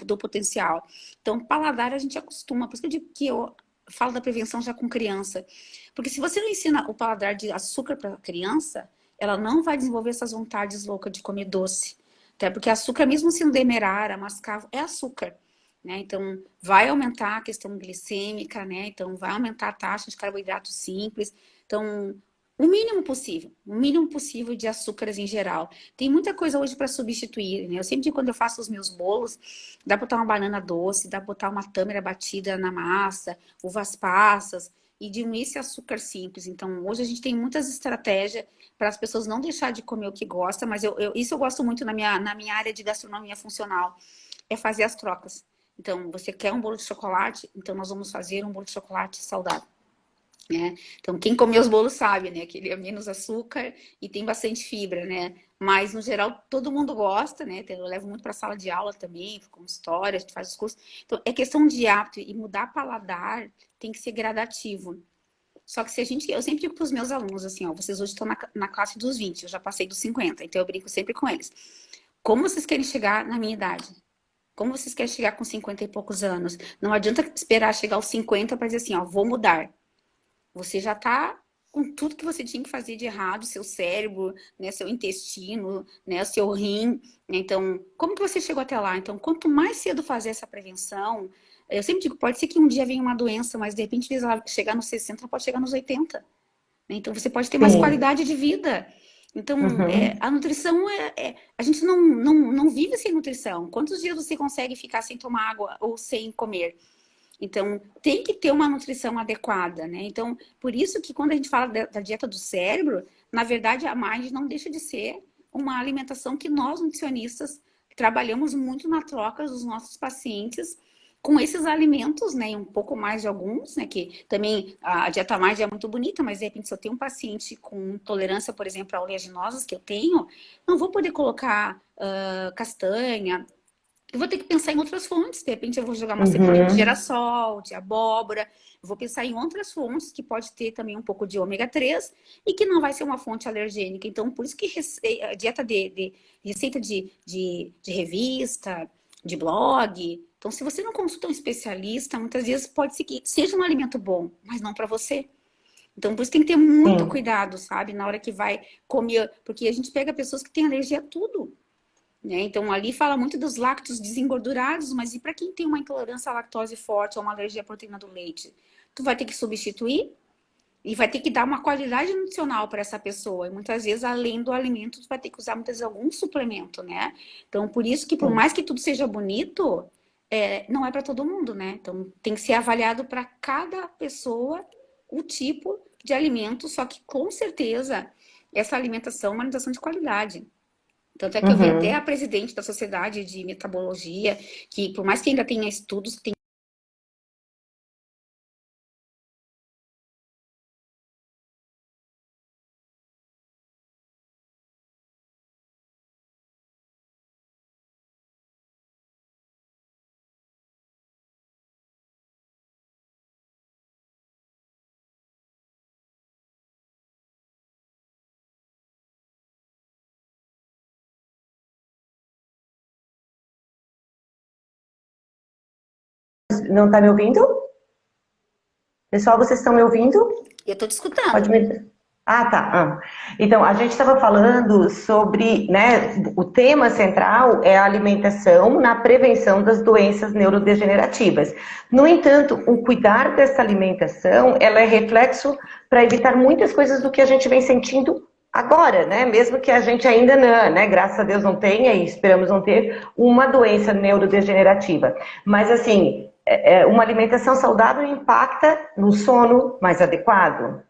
do potencial. Então, paladar a gente acostuma. Por isso que eu digo que eu falo da prevenção já com criança. Porque se você não ensina o paladar de açúcar para criança, ela não vai desenvolver essas vontades loucas de comer doce. Até porque açúcar, mesmo sendo demerara, mascavo, é açúcar. Né? Então, vai aumentar a questão glicêmica, né? Então, vai aumentar a taxa de carboidrato simples. Então, o mínimo possível de açúcares em geral. Tem muita coisa hoje para substituir, né? Eu sempre digo, quando eu faço os meus bolos, dá para botar uma banana doce, dá para botar uma tâmara batida na massa, uvas passas, e diminuir esse açúcar simples. Então, hoje a gente tem muitas estratégias para as pessoas não deixar de comer o que gosta, mas isso eu gosto muito na minha área de gastronomia funcional, é fazer as trocas. Então, você quer um bolo de chocolate? Então, nós vamos fazer um bolo de chocolate saudável. Né? Então, quem comeu os bolos sabe, né? Que ele é menos açúcar e tem bastante fibra, né? Mas, no geral, todo mundo gosta, né? Eu levo muito para a sala de aula também, com histórias, a gente faz os cursos. Então, é questão de hábito e mudar paladar tem que ser gradativo. Só que se a gente, eu sempre digo para os meus alunos assim, ó, vocês hoje estão na classe dos 20, eu já passei dos 50, então eu brinco sempre com eles. Como vocês querem chegar na minha idade? Como vocês querem chegar com 50 e poucos anos? Não adianta esperar chegar aos 50 para dizer assim, ó, vou mudar. Você já está com tudo que você tinha que fazer de errado, seu cérebro, né, seu intestino, né, seu rim. Então, como que você chegou até lá? Então, quanto mais cedo fazer essa prevenção, eu sempre digo, pode ser que um dia venha uma doença, mas de repente, em vez de ela chegar nos 60, ela pode chegar nos 80. Né? Então, você pode ter mais Sim. qualidade de vida. Então, Uhum. a nutrição a gente não vive sem nutrição. Quantos dias você consegue ficar sem tomar água ou sem comer? Então, tem que ter uma nutrição adequada, né? Então, por isso que quando a gente fala da dieta do cérebro, na verdade, a MIND não deixa de ser uma alimentação que nós, nutricionistas, trabalhamos muito na troca dos nossos pacientes com esses alimentos, né, e um pouco mais de alguns, né, que também a dieta mais é muito bonita, mas de repente se eu tenho um paciente com intolerância, por exemplo, a oleaginosas que eu tenho, não vou poder colocar castanha, eu vou ter que pensar em outras fontes. De repente, eu vou jogar uma semente de Uhum. girassol, de abóbora. Eu vou pensar em outras fontes que pode ter também um pouco de ômega 3 e que não vai ser uma fonte alergênica. Então, por isso que a dieta de receita de revista, de blog. Então, se você não consulta um especialista, muitas vezes pode ser que seja um alimento bom, mas não para você. Então, por isso tem que ter muito Sim. cuidado, sabe? Na hora que vai comer, porque a gente pega pessoas que têm alergia a tudo. Né? Então, ali fala muito dos lácteos desengordurados, mas e para quem tem uma intolerância à lactose forte ou uma alergia à proteína do leite? Tu vai ter que substituir e vai ter que dar uma qualidade nutricional para essa pessoa. E muitas vezes, além do alimento, tu vai ter que usar muitas vezes algum suplemento, né? Então, por isso que, por Sim. mais que tudo seja bonito, não é para todo mundo, né? Então, tem que ser avaliado para cada pessoa o tipo de alimento, só que com certeza essa alimentação é uma alimentação de qualidade. Tanto é que eu vi até a Uhum. presidente da Sociedade de Metabologia, que por mais que ainda tenha estudos, tem Não está me ouvindo? Pessoal, vocês estão me ouvindo? eu estou te Pode escutando. me. Ah, tá. Então, a gente estava falando sobre, né, o tema central é a alimentação na prevenção das doenças neurodegenerativas. No entanto, o cuidar dessa alimentação, ela é reflexo para evitar muitas coisas do que a gente vem sentindo agora, né? Mesmo que a gente ainda não, né, graças a Deus não tenha e esperamos não ter uma doença neurodegenerativa. Mas assim, uma alimentação saudável impacta no sono mais adequado.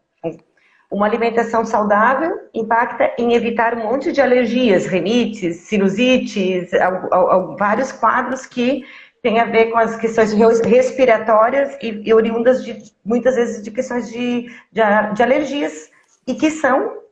Uma alimentação saudável impacta em evitar um monte de alergias, rinites, sinusites, vários quadros que têm a ver com as questões respiratórias e oriundas de, muitas vezes de questões de alergias e que são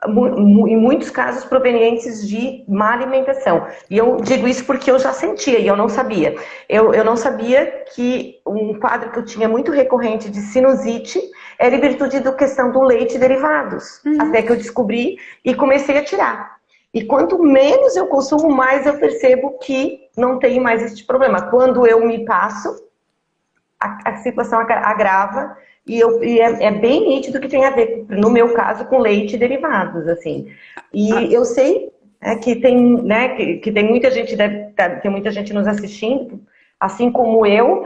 em muitos casos provenientes de má alimentação. E eu digo isso porque eu já sentia e eu não sabia. Eu não sabia que um quadro que eu tinha muito recorrente de sinusite era em virtude da questão do leite e derivados. Uhum. Até que eu descobri e comecei a tirar. E quanto menos eu consumo, mais eu percebo que não tem mais esse problema. Quando eu me passo, a situação agrava e é bem nítido que tem a ver, no meu caso, com leite e derivados, assim. Ah, E eu sei que tem, né, que tem muita gente, tem muita gente nos assistindo, assim como eu,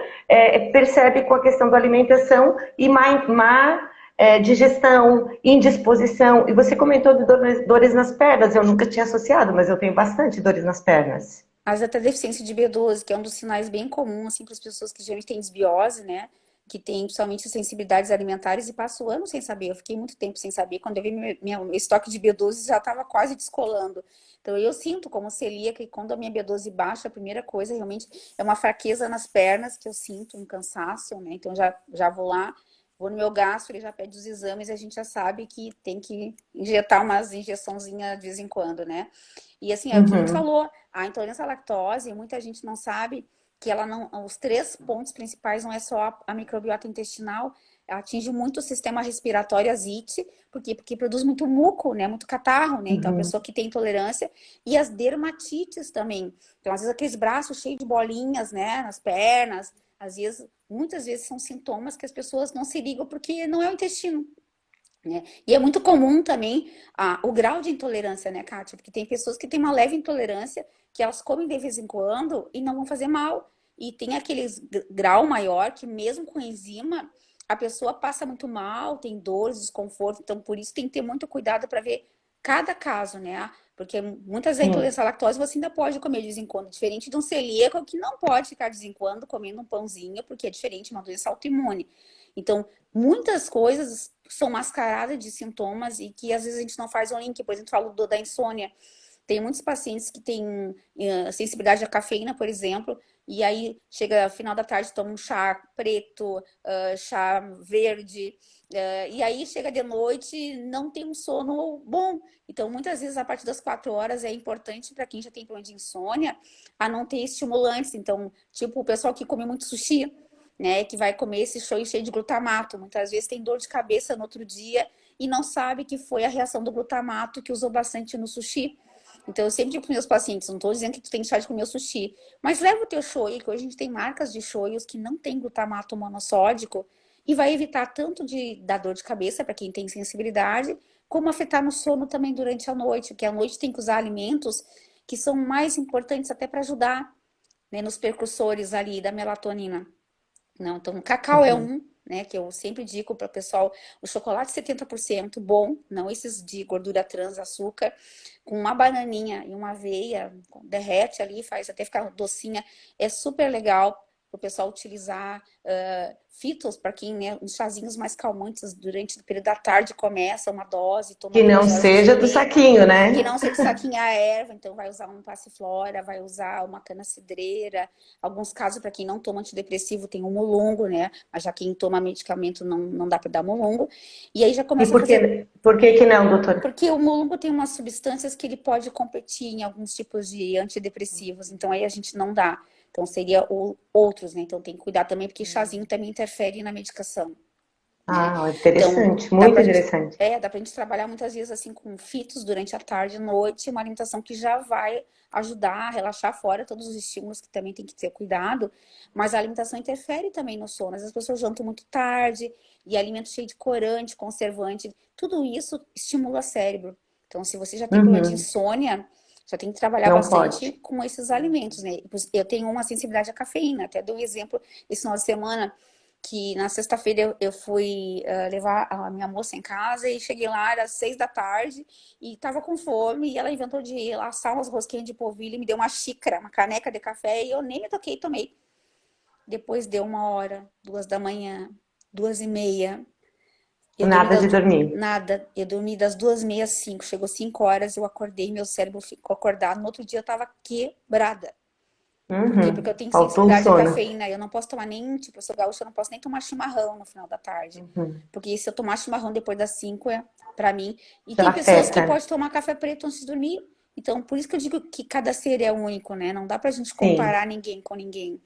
percebe com a questão da alimentação e má digestão, indisposição. E você comentou de dores nas pernas, eu nunca tinha associado, mas eu tenho bastante dores nas pernas. às vezes até deficiência de B12, que é um dos sinais bem comuns, assim, para as pessoas que geralmente têm desbiose, né? Que tem principalmente sensibilidades alimentares e passo anos sem saber. Eu fiquei muito tempo sem saber. Quando eu vi meu estoque de B12 já estava quase descolando. Então eu sinto como celíaca que quando a minha B12 baixa, a primeira coisa realmente é uma fraqueza nas pernas que eu sinto, um cansaço, né? Então já vou lá, vou no meu gastro, ele já pede os exames e a gente já sabe que tem que injetar umas injeçãozinhas de vez em quando, né? E assim, é o que a gente Uhum, falou, a intolerância à lactose, muita gente não sabe que ela não, os três pontos principais não é só a microbiota intestinal, ela atinge muito o sistema respiratório, as IT, porque produz muito muco, né, muito catarro, né, então a uhum. pessoa que tem intolerância, e as dermatites também, então às vezes aqueles braços cheios de bolinhas, né, nas pernas, às vezes, muitas vezes são sintomas que as pessoas não se ligam porque não é o intestino, né? E é muito comum também o grau de intolerância, né, Kátia? Porque tem pessoas que têm uma leve intolerância, que elas comem de vez em quando e não vão fazer mal. E tem aqueles grau maior que mesmo com enzima, a pessoa passa muito mal, tem dores, desconforto. Então, por isso tem que ter muito cuidado para ver cada caso, né? Porque muitas vezes a Sim. intolerância à lactose você ainda pode comer de vez em quando, diferente de um celíaco que não pode ficar de vez em quando comendo um pãozinho, porque é diferente, uma doença autoimune. Então, muitas coisas são mascaradas de sintomas e que às vezes a gente não faz um link. Por exemplo, falo da insônia. Tem muitos pacientes que têm sensibilidade à cafeína, por exemplo, e aí chega ao final da tarde, toma um chá preto, chá verde, e aí chega de noite, não tem um sono bom. Então, muitas vezes, a partir das 4 horas, é importante para quem já tem problema de insônia, a não ter estimulantes. Então, tipo, o pessoal que come muito sushi, né, que vai comer esse shoyu cheio de glutamato, muitas vezes tem dor de cabeça no outro dia e não sabe que foi a reação do glutamato que usou bastante no sushi. Então, eu sempre digo para os meus pacientes, não estou dizendo que tu tem que deixar de comer o sushi, mas leva o teu shoyu, que hoje a gente tem marcas de shoyus que não tem glutamato monossódico, e vai evitar tanto da dor de cabeça, para quem tem sensibilidade, como afetar no sono também durante a noite, porque à noite tem que usar alimentos que são mais importantes até para ajudar, né, nos precursores ali da melatonina. Não, então, o cacau é Uhum. um, né, que eu sempre digo para o pessoal, o chocolate 70% bom, não esses de gordura trans, açúcar, com uma bananinha e uma aveia, derrete ali, faz até ficar docinha, é super legal para o pessoal utilizar. Fitos, para quem, né, uns chazinhos mais calmantes durante o período da tarde começa uma dose, toma Que não 2 horas de seja do dormir, saquinho, que né? não seja saquinho a erva, então vai usar um passiflora, vai usar uma cana-cidreira, alguns casos, para quem não toma antidepressivo, tem o mulungo, né? Mas já quem toma medicamento não dá para dar mulungo. E aí já E começa a fazer. por que que não, doutora? Porque o mulungo tem umas substâncias que ele pode competir em alguns tipos de antidepressivos, então aí a gente não dá. Então seria outros, né? Então tem que cuidar também, porque chazinho também interfere na medicação, né? Ah, Então, interessante, muito interessante. dá pra gente trabalhar muitas vezes assim com fitos durante a tarde e noite, uma alimentação que já vai ajudar a relaxar fora todos os estímulos que também tem que ter cuidado, mas a alimentação interfere também no sono. Às vezes as pessoas jantam muito tarde e alimento cheio de corante, conservante, tudo isso estimula o cérebro. Então, se você já tem problema de Uhum. insônia, já tem que trabalhar Não bastante pode. com esses alimentos, né? Eu tenho uma sensibilidade à cafeína, até dou um exemplo esse final de semana que na sexta-feira eu fui levar a minha moça em casa e cheguei lá, era 6 da tarde e tava com fome e ela inventou de assar umas rosquinhas de polvilho e me deu uma xícara, uma caneca de café e eu nem me toquei e tomei. Depois deu 1 hora, 2 da manhã, 2h30, eu dormi Nada de das... dormir. Nada, eu dormi das 2h30 às 5, chegou 5 horas, eu acordei, meu cérebro ficou acordado, no outro dia eu tava quebrada. Por quê? Porque eu Uhum. tenho Faltou o sensibilidade à sono. cafeína. Eu não posso tomar nem, tipo, eu sou gaúcha, eu não posso nem tomar chimarrão no final da tarde. Uhum. Porque se eu tomar chimarrão depois das 5, é pra mim. E Já tem pessoas que afeta. podem tomar café preto antes de dormir. Então, por isso que eu digo que cada ser é único, né? Não dá pra gente Sim, comparar ninguém com ninguém,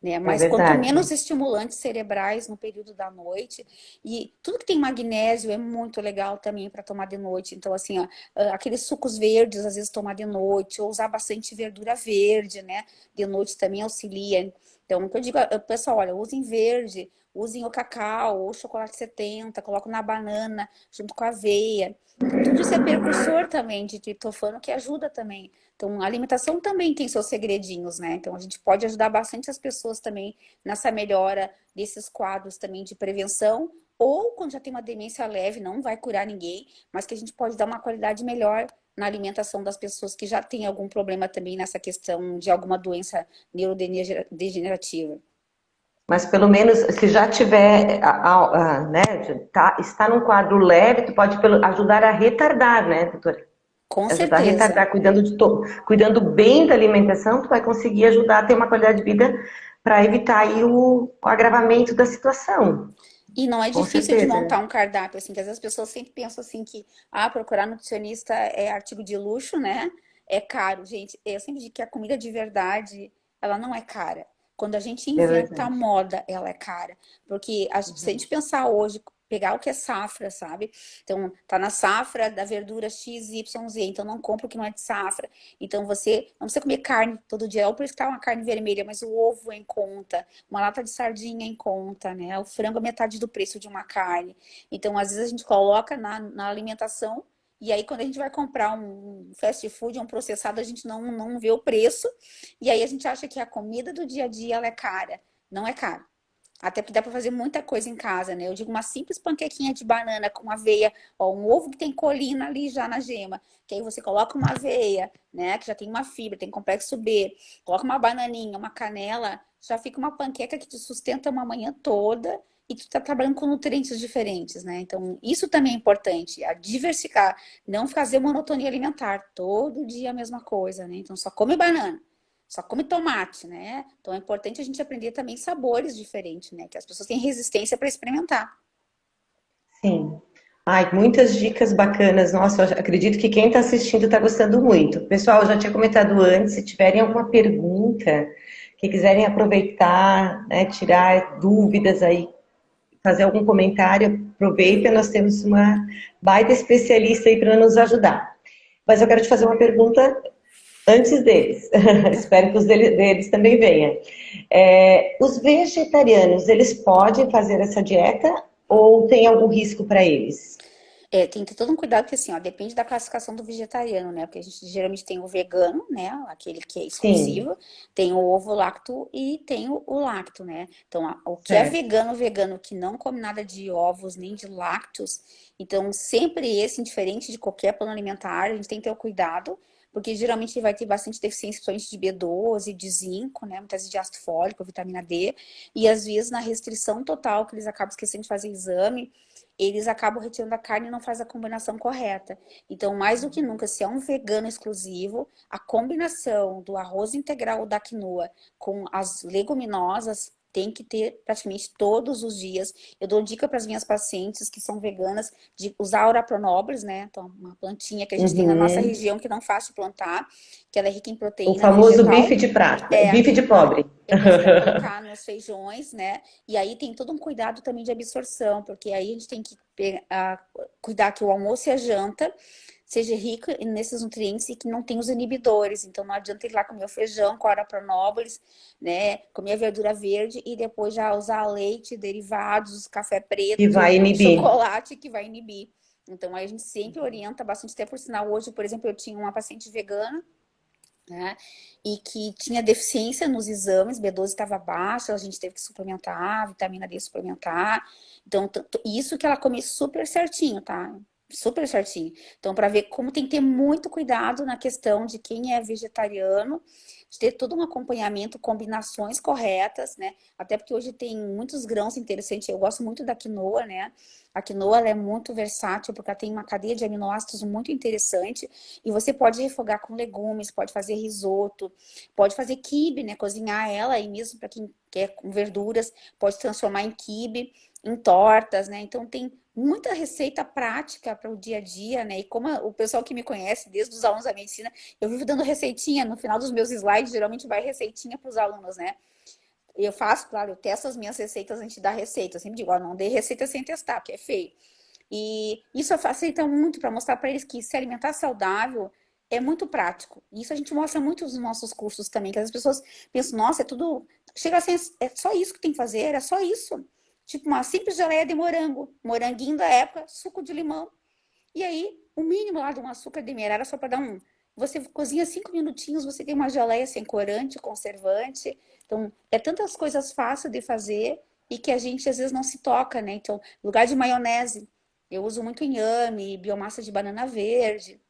né? é Mas quanto menos verdade. estimulantes cerebrais no período da noite, e tudo que tem magnésio é muito legal também para tomar de noite. Então, assim, ó, aqueles sucos verdes, às vezes tomar de noite, ou usar bastante verdura verde, né? De noite também auxilia. Então, o que eu digo, pessoal, olha, usem verde, usem o cacau, ou o chocolate 70, coloco na banana, junto com a aveia. Então, tudo isso é precursor também de triptofano, que ajuda também. Então, a alimentação também tem seus segredinhos, né? Então, a gente pode ajudar bastante as pessoas também nessa melhora desses quadros também de prevenção, ou quando já tem uma demência leve, não vai curar ninguém, mas que a gente pode dar uma qualidade melhor na alimentação das pessoas que já têm algum problema também nessa questão de alguma doença neurodegenerativa. Mas pelo menos, se já tiver, né, está num quadro leve, tu pode ajudar a retardar, né, doutora? Com Ajudar a certeza. retardar, cuidando bem da alimentação, tu vai conseguir ajudar a ter uma qualidade de vida para evitar aí o agravamento da situação. E não é Com difícil de certeza. montar um cardápio, assim, que às vezes as pessoas sempre pensam assim que, procurar nutricionista é artigo de luxo, né? É caro. Gente, eu sempre digo que a comida de verdade, ela não é cara. Quando a gente É inventa a verdade. moda, ela é cara. Porque se a gente pensar hoje, pegar o que é safra, sabe? Então, tá na safra da verdura X, Y, Z, então não compra o que não é de safra. Então, você não precisa comer carne todo dia, ou por isso que tá uma carne vermelha, mas o ovo é em conta, uma lata de sardinha em conta, né? O frango é metade do preço de uma carne. Então, às vezes a gente coloca na alimentação e aí quando a gente vai comprar um fast food, um processado, a gente não vê o preço e aí a gente acha que a comida do dia a dia ela é cara. Não é cara. Até porque dá para fazer muita coisa em casa, né? Eu digo uma simples panquequinha de banana com aveia, ó, um ovo que tem colina ali já na gema, que aí você coloca uma aveia, né, que já tem uma fibra, tem complexo B, coloca uma bananinha, uma canela, já fica uma panqueca que te sustenta uma manhã toda e tu tá trabalhando com nutrientes diferentes, né? Então, isso também é importante, a diversificar, não fazer monotonia alimentar, todo dia a mesma coisa, né? Então, só come banana. só come tomate, né? Então é importante a gente aprender também sabores diferentes, né? Que as pessoas têm resistência para experimentar. Sim. Ai, muitas dicas bacanas. Nossa, eu acredito que quem está assistindo está gostando muito. Pessoal, eu já tinha comentado antes, se tiverem alguma pergunta, que quiserem aproveitar, né, tirar dúvidas aí, fazer algum comentário, aproveita, nós temos uma baita especialista aí para nos ajudar. Mas eu quero te fazer uma pergunta antes deles. Espero que os deles também venham. Os vegetarianos, eles podem fazer essa dieta ou tem algum risco para eles? Tem que ter todo um cuidado, porque assim, ó, depende da classificação do vegetariano, né? Porque a gente geralmente tem o vegano, né? Aquele que é Sim, exclusivo, tem o ovo lacto e tem o lacto, né? Então, o que é certo. vegano, vegano que não come nada de ovos nem de lácteos, então sempre esse, indiferente de qualquer plano alimentar, a gente tem que ter o cuidado, porque geralmente ele vai ter bastante deficiência, principalmente de B12, de zinco, né? Muitas vezes de ácido fólico, vitamina D, e às vezes na restrição total, que eles acabam esquecendo de fazer exame, eles acabam retirando a carne e não faz a combinação correta. Então, mais do que nunca, se é um vegano exclusivo, a combinação do arroz integral da quinoa com as leguminosas tem que ter praticamente todos os dias. Eu dou dica para as minhas pacientes que são veganas de usar a Aura Pronobis, né? Então, uma plantinha que a gente tem na nossa Uhum. região que não é fácil plantar, que ela é rica em O proteína famoso bife vegetal. de prata, É, bife de pobre. é para você colocar nos feijões, né? E aí tem todo um cuidado também de absorção, porque aí a gente tem que cuidar que o almoço e a janta seja rico nesses nutrientes e que não tem os inibidores. Então não adianta ir lá comer o feijão com a pronópolis, né? Comer a verdura verde e depois já usar leite, derivados, café Que preto, vai inibir. chocolate que vai inibir. Então aí a gente sempre orienta bastante, até por sinal, hoje, por exemplo, eu tinha uma paciente vegana, né? E que tinha deficiência nos exames, B12 estava baixa, a gente teve que suplementar, vitamina D suplementar. Então, isso que ela come super certinho, tá? Super certinho. Então, para ver como tem que ter muito cuidado na questão de quem é vegetariano, de ter todo um acompanhamento, combinações corretas, né? Até porque hoje tem muitos grãos interessantes. Eu gosto muito da quinoa, né? A quinoa ela é muito versátil porque ela tem uma cadeia de aminoácidos muito interessante e você pode refogar com legumes, pode fazer risoto, pode fazer quibe, né? Cozinhar ela aí mesmo para quem quer com verduras, pode transformar em quibe, em tortas, né? Então tem muita receita prática para o dia a dia, né? E como o pessoal que me conhece, desde os alunos da medicina, eu vivo dando receitinha no final dos meus slides, geralmente vai receitinha para os alunos, né? Eu faço, claro, eu testo as minhas receitas antes de dar receita. Eu sempre digo, ó, não dei receita sem testar, porque é feio. E isso facilita muito para mostrar para eles que se alimentar saudável é muito prático. E isso a gente mostra muito nos nossos cursos também, que as pessoas pensam, nossa, é tudo. Chega a ser, é só isso que tem que fazer, é só isso. Tipo uma simples geleia de morango, moranguinho da época, suco de limão. E aí, o mínimo lá de um açúcar demerara só para dar um. Você cozinha 5 minutinhos, você tem uma geleia sem corante, conservante. Então, é tantas coisas fáceis de fazer e que a gente às vezes não se toca, né? Então, lugar de maionese, eu uso muito inhame, biomassa de banana verde.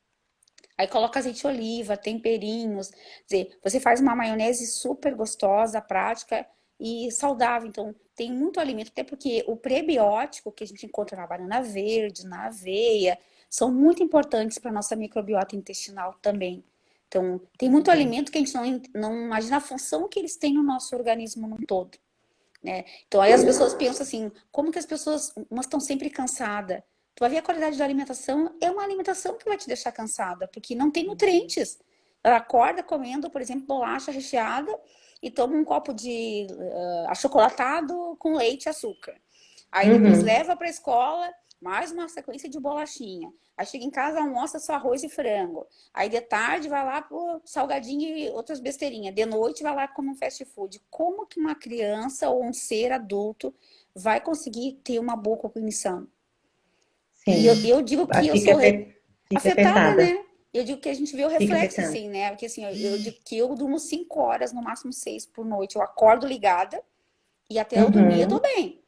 Aí coloca azeite de oliva, temperinhos. Quer dizer, você faz uma maionese super gostosa, prática e saudável. Então, tem muito alimento, até porque o prebiótico que a gente encontra na banana verde, na aveia, são muito importantes para a nossa microbiota intestinal também. Então, tem muito Uhum. alimento que a gente não imagina a função que eles têm no nosso organismo no todo, né? Então aí as pessoas pensam assim, como que as pessoas, umas estão sempre cansadas. Tu vai ver a qualidade da alimentação, é uma alimentação que vai te deixar cansada, porque não tem nutrientes. Ela acorda comendo, por exemplo, bolacha recheada e toma um copo de achocolatado com leite e açúcar. Aí depois Uhum. leva para a escola, mais uma sequência de bolachinha. Aí chega em casa, almoça só arroz e frango. Aí de tarde vai lá pro salgadinho e outras besteirinhas. De noite vai lá comer um fast food. Como que uma criança ou um ser adulto vai conseguir ter uma boa cognição? E eu, Sim. eu digo que eu Fica, sou fica afetada, afetada. né? Eu digo que a gente vê o Fica reflexo, afetada. assim, né? Porque assim, eu digo que eu durmo 5 horas, no máximo 6 por noite. Eu acordo ligada e até eu dormir eu tô Uhum. bem.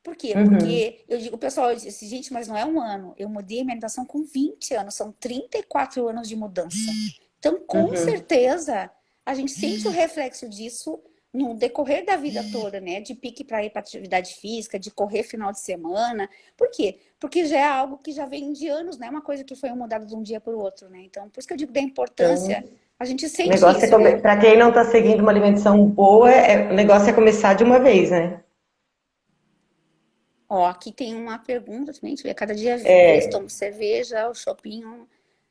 Por quê? Uhum. Porque eu digo, o pessoal diz assim, gente, mas não é um ano. Eu mudei a minha alimentação com 20 anos, são 34 anos de mudança. Então, com Uhum. certeza, a gente sente o reflexo disso no decorrer da vida toda, né? De pique para ir para atividade física, de correr final de semana. Por quê? Porque já é algo que já vem de anos, não é uma coisa que foi mudada de um dia para o outro, né? Então, por isso que eu digo da Então, importância. A gente O sente negócio isso, é, né? para quem não está seguindo uma alimentação boa, o negócio é começar de uma vez, né? Ó, aqui tem uma pergunta também, deixa eu ver, cada dia vez É, tomo cerveja, o shopping,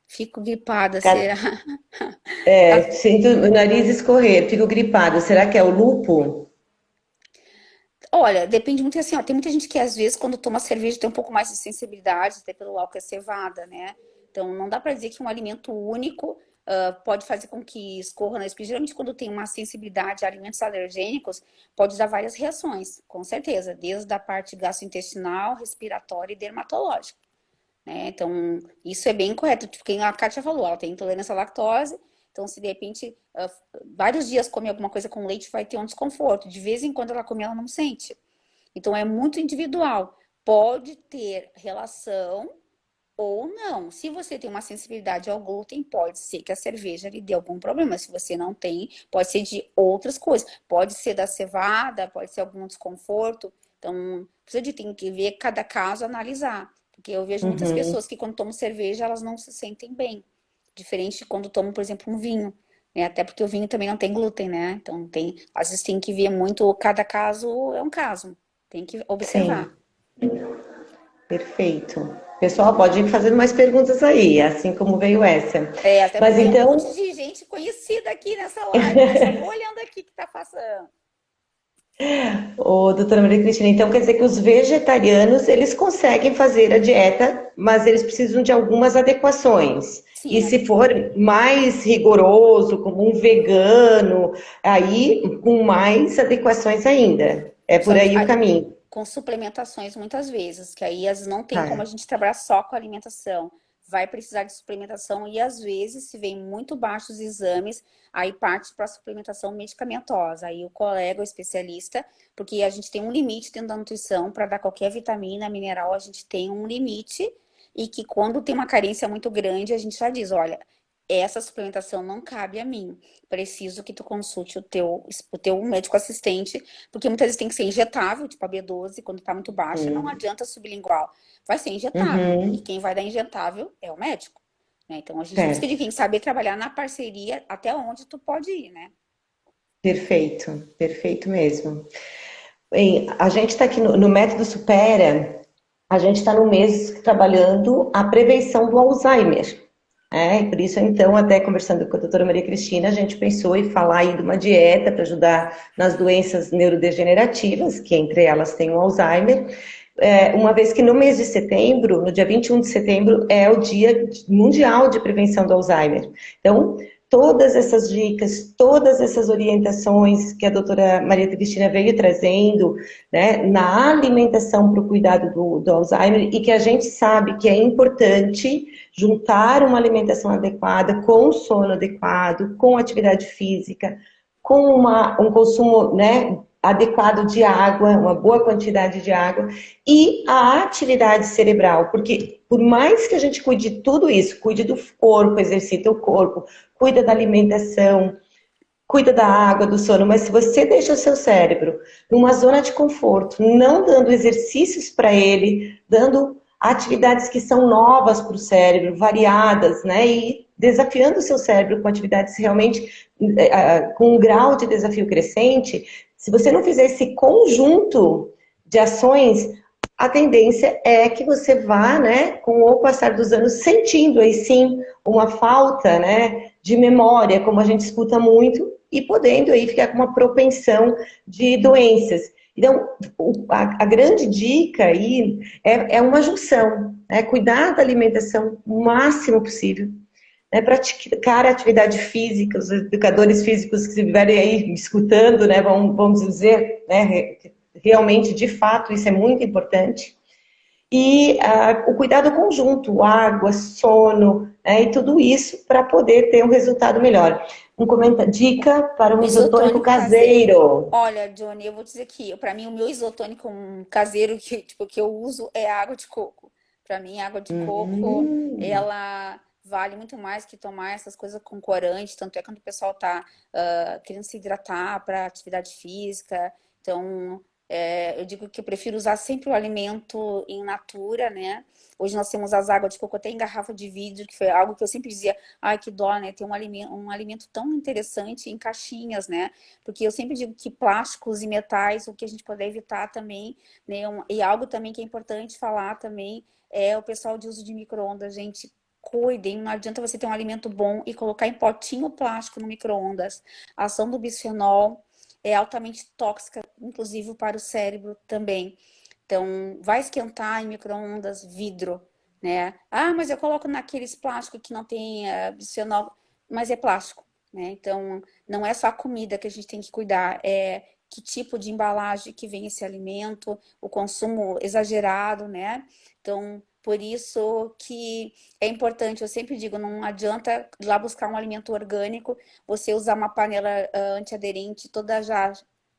fico gripada, será? ca- Tá. sinto o nariz escorrer, fico gripado. Será que é o lupo? Olha, depende muito assim, ó, tem muita gente que às vezes quando toma cerveja tem um pouco mais de sensibilidade, até pelo álcool é cevada, né? Então não dá para dizer que um alimento único pode fazer com que escorra na espinha. Geralmente quando tem uma sensibilidade a alimentos alergênicos, pode dar várias reações, com certeza, desde a parte gastrointestinal, respiratória e dermatológica, né? Então, isso é bem correto. Tipo, quem a Kátia falou, ela tem intolerância à lactose, então se de repente vários dias come alguma coisa com leite, vai ter um desconforto. De vez em quando ela come, ela não sente. Então, é muito individual. Pode ter relação ou não. Se você tem uma sensibilidade ao glúten, pode ser que a cerveja lhe dê algum problema. Se você não tem, pode ser de outras coisas. Pode ser da cevada, pode ser algum desconforto. Então, precisa de tem que ver cada caso, analisar. Porque eu vejo muitas Uhum, pessoas que quando tomam cerveja, elas não se sentem bem. Diferente de quando tomam, por exemplo, um vinho. Né? Até porque o vinho também não tem glúten, né? Então tem, às vezes tem que ver muito, cada caso é um caso. Tem que sim, observar. perfeito. Pessoal, pode ir fazendo mais perguntas aí, assim como veio essa. É, até Mas porque é um monte então, de gente conhecida aqui nessa live, né? Só vou olhando aqui que tá passando. doutora Maria Cristina, então quer dizer que os vegetarianos, eles conseguem fazer a dieta, mas eles precisam de algumas adequações. E Sim, se for mais rigoroso, como um vegano, aí com mais adequações ainda. É por só que aí o caminho. com suplementações muitas vezes, que aí às vezes não tem como a Tá. gente trabalhar só com alimentação. Vai precisar de suplementação e às vezes, se vem muito baixos os exames, aí parte para suplementação medicamentosa. Aí o colega, o especialista, porque a gente tem um limite dentro da nutrição para dar qualquer vitamina, mineral, a gente tem um limite e que quando tem uma carência muito grande, a gente já diz, olha, essa suplementação não cabe a mim. Preciso que tu consulte o teu médico assistente porque muitas vezes tem que ser injetável, tipo a B12, quando tá muito baixa, não Hum. adianta sublingual. Vai ser injetável. E Uhum. quem vai dar injetável é o médico. Né? Então a gente, por isso que a Certo. gente tem que saber trabalhar na parceria até onde tu pode ir, né? Perfeito. Perfeito mesmo. Bem, a gente está aqui no Método Supera, a gente está no mês trabalhando a prevenção do Alzheimer. E por isso, então, até conversando com a doutora Maria Cristina, a gente pensou em falar aí de uma dieta para ajudar nas doenças neurodegenerativas, que entre elas tem o Alzheimer, uma vez que no mês de setembro, no dia 21 de setembro, é o Dia Mundial de Prevenção do Alzheimer. Então, todas essas dicas, todas essas orientações que a doutora Maria Cristina veio trazendo, né, na alimentação para o cuidado do Alzheimer, e que a gente sabe que é importante juntar uma alimentação adequada com sono adequado, com atividade física, com um consumo, né, adequado de água, uma boa quantidade de água, e a atividade cerebral, porque por mais que a gente cuide de tudo isso, cuide do corpo, exercita o corpo, cuida da alimentação, cuida da água, do sono, mas se você deixa o seu cérebro numa zona de conforto, não dando exercícios para ele, dando atividades que são novas para o cérebro, variadas, né? E desafiando o seu cérebro com atividades realmente com um grau de desafio crescente, se você não fizer esse conjunto de ações, a tendência é que você vá, né, com o passar dos anos, sentindo aí sim uma falta, né, de memória, como a gente escuta muito, e podendo aí ficar com uma propensão de doenças. Então, a grande dica aí é uma junção, né? Cuidar da alimentação o máximo possível, né? Praticar atividade física, os educadores físicos que estiverem aí escutando, né, vamos dizer, né, realmente, de fato, isso é muito importante. E o cuidado conjunto, água, sono, né, e tudo isso para poder ter um resultado melhor. Dica para um isotônico Isotônico caseiro. caseiro. Olha, Johnny, eu vou dizer que, para mim, o meu isotônico caseiro que, tipo, que eu uso é água de coco. Para mim, a água de coco, Hum, ela vale muito mais que tomar essas coisas com corante. Tanto é quando o pessoal tá querendo se hidratar para atividade física. Então, Eu digo que eu prefiro usar sempre o alimento in natura, né? Hoje nós temos as águas de coco até em garrafa de vidro, que foi algo que eu sempre dizia, ai, que dó, né? Ter um alimento tão interessante em caixinhas, né? Porque eu sempre digo que plásticos e metais, o que a gente pode evitar também, né? E algo também que é importante falar também é o pessoal de uso de micro-ondas, gente. Cuidem, não adianta você ter um alimento bom e colocar em potinho plástico no micro-ondas. A ação do bisfenol é altamente tóxica, inclusive para o cérebro também. Então, vai esquentar em micro-ondas, vidro, né? Ah, mas eu coloco naqueles plásticos que não tem bisfenol, mas é plástico, né? Então, não é só a comida que a gente tem que cuidar, é que tipo de embalagem que vem esse alimento, o consumo exagerado, né? Então, por isso que é importante, eu sempre digo, não adianta ir lá buscar um alimento orgânico, você usar uma panela antiaderente toda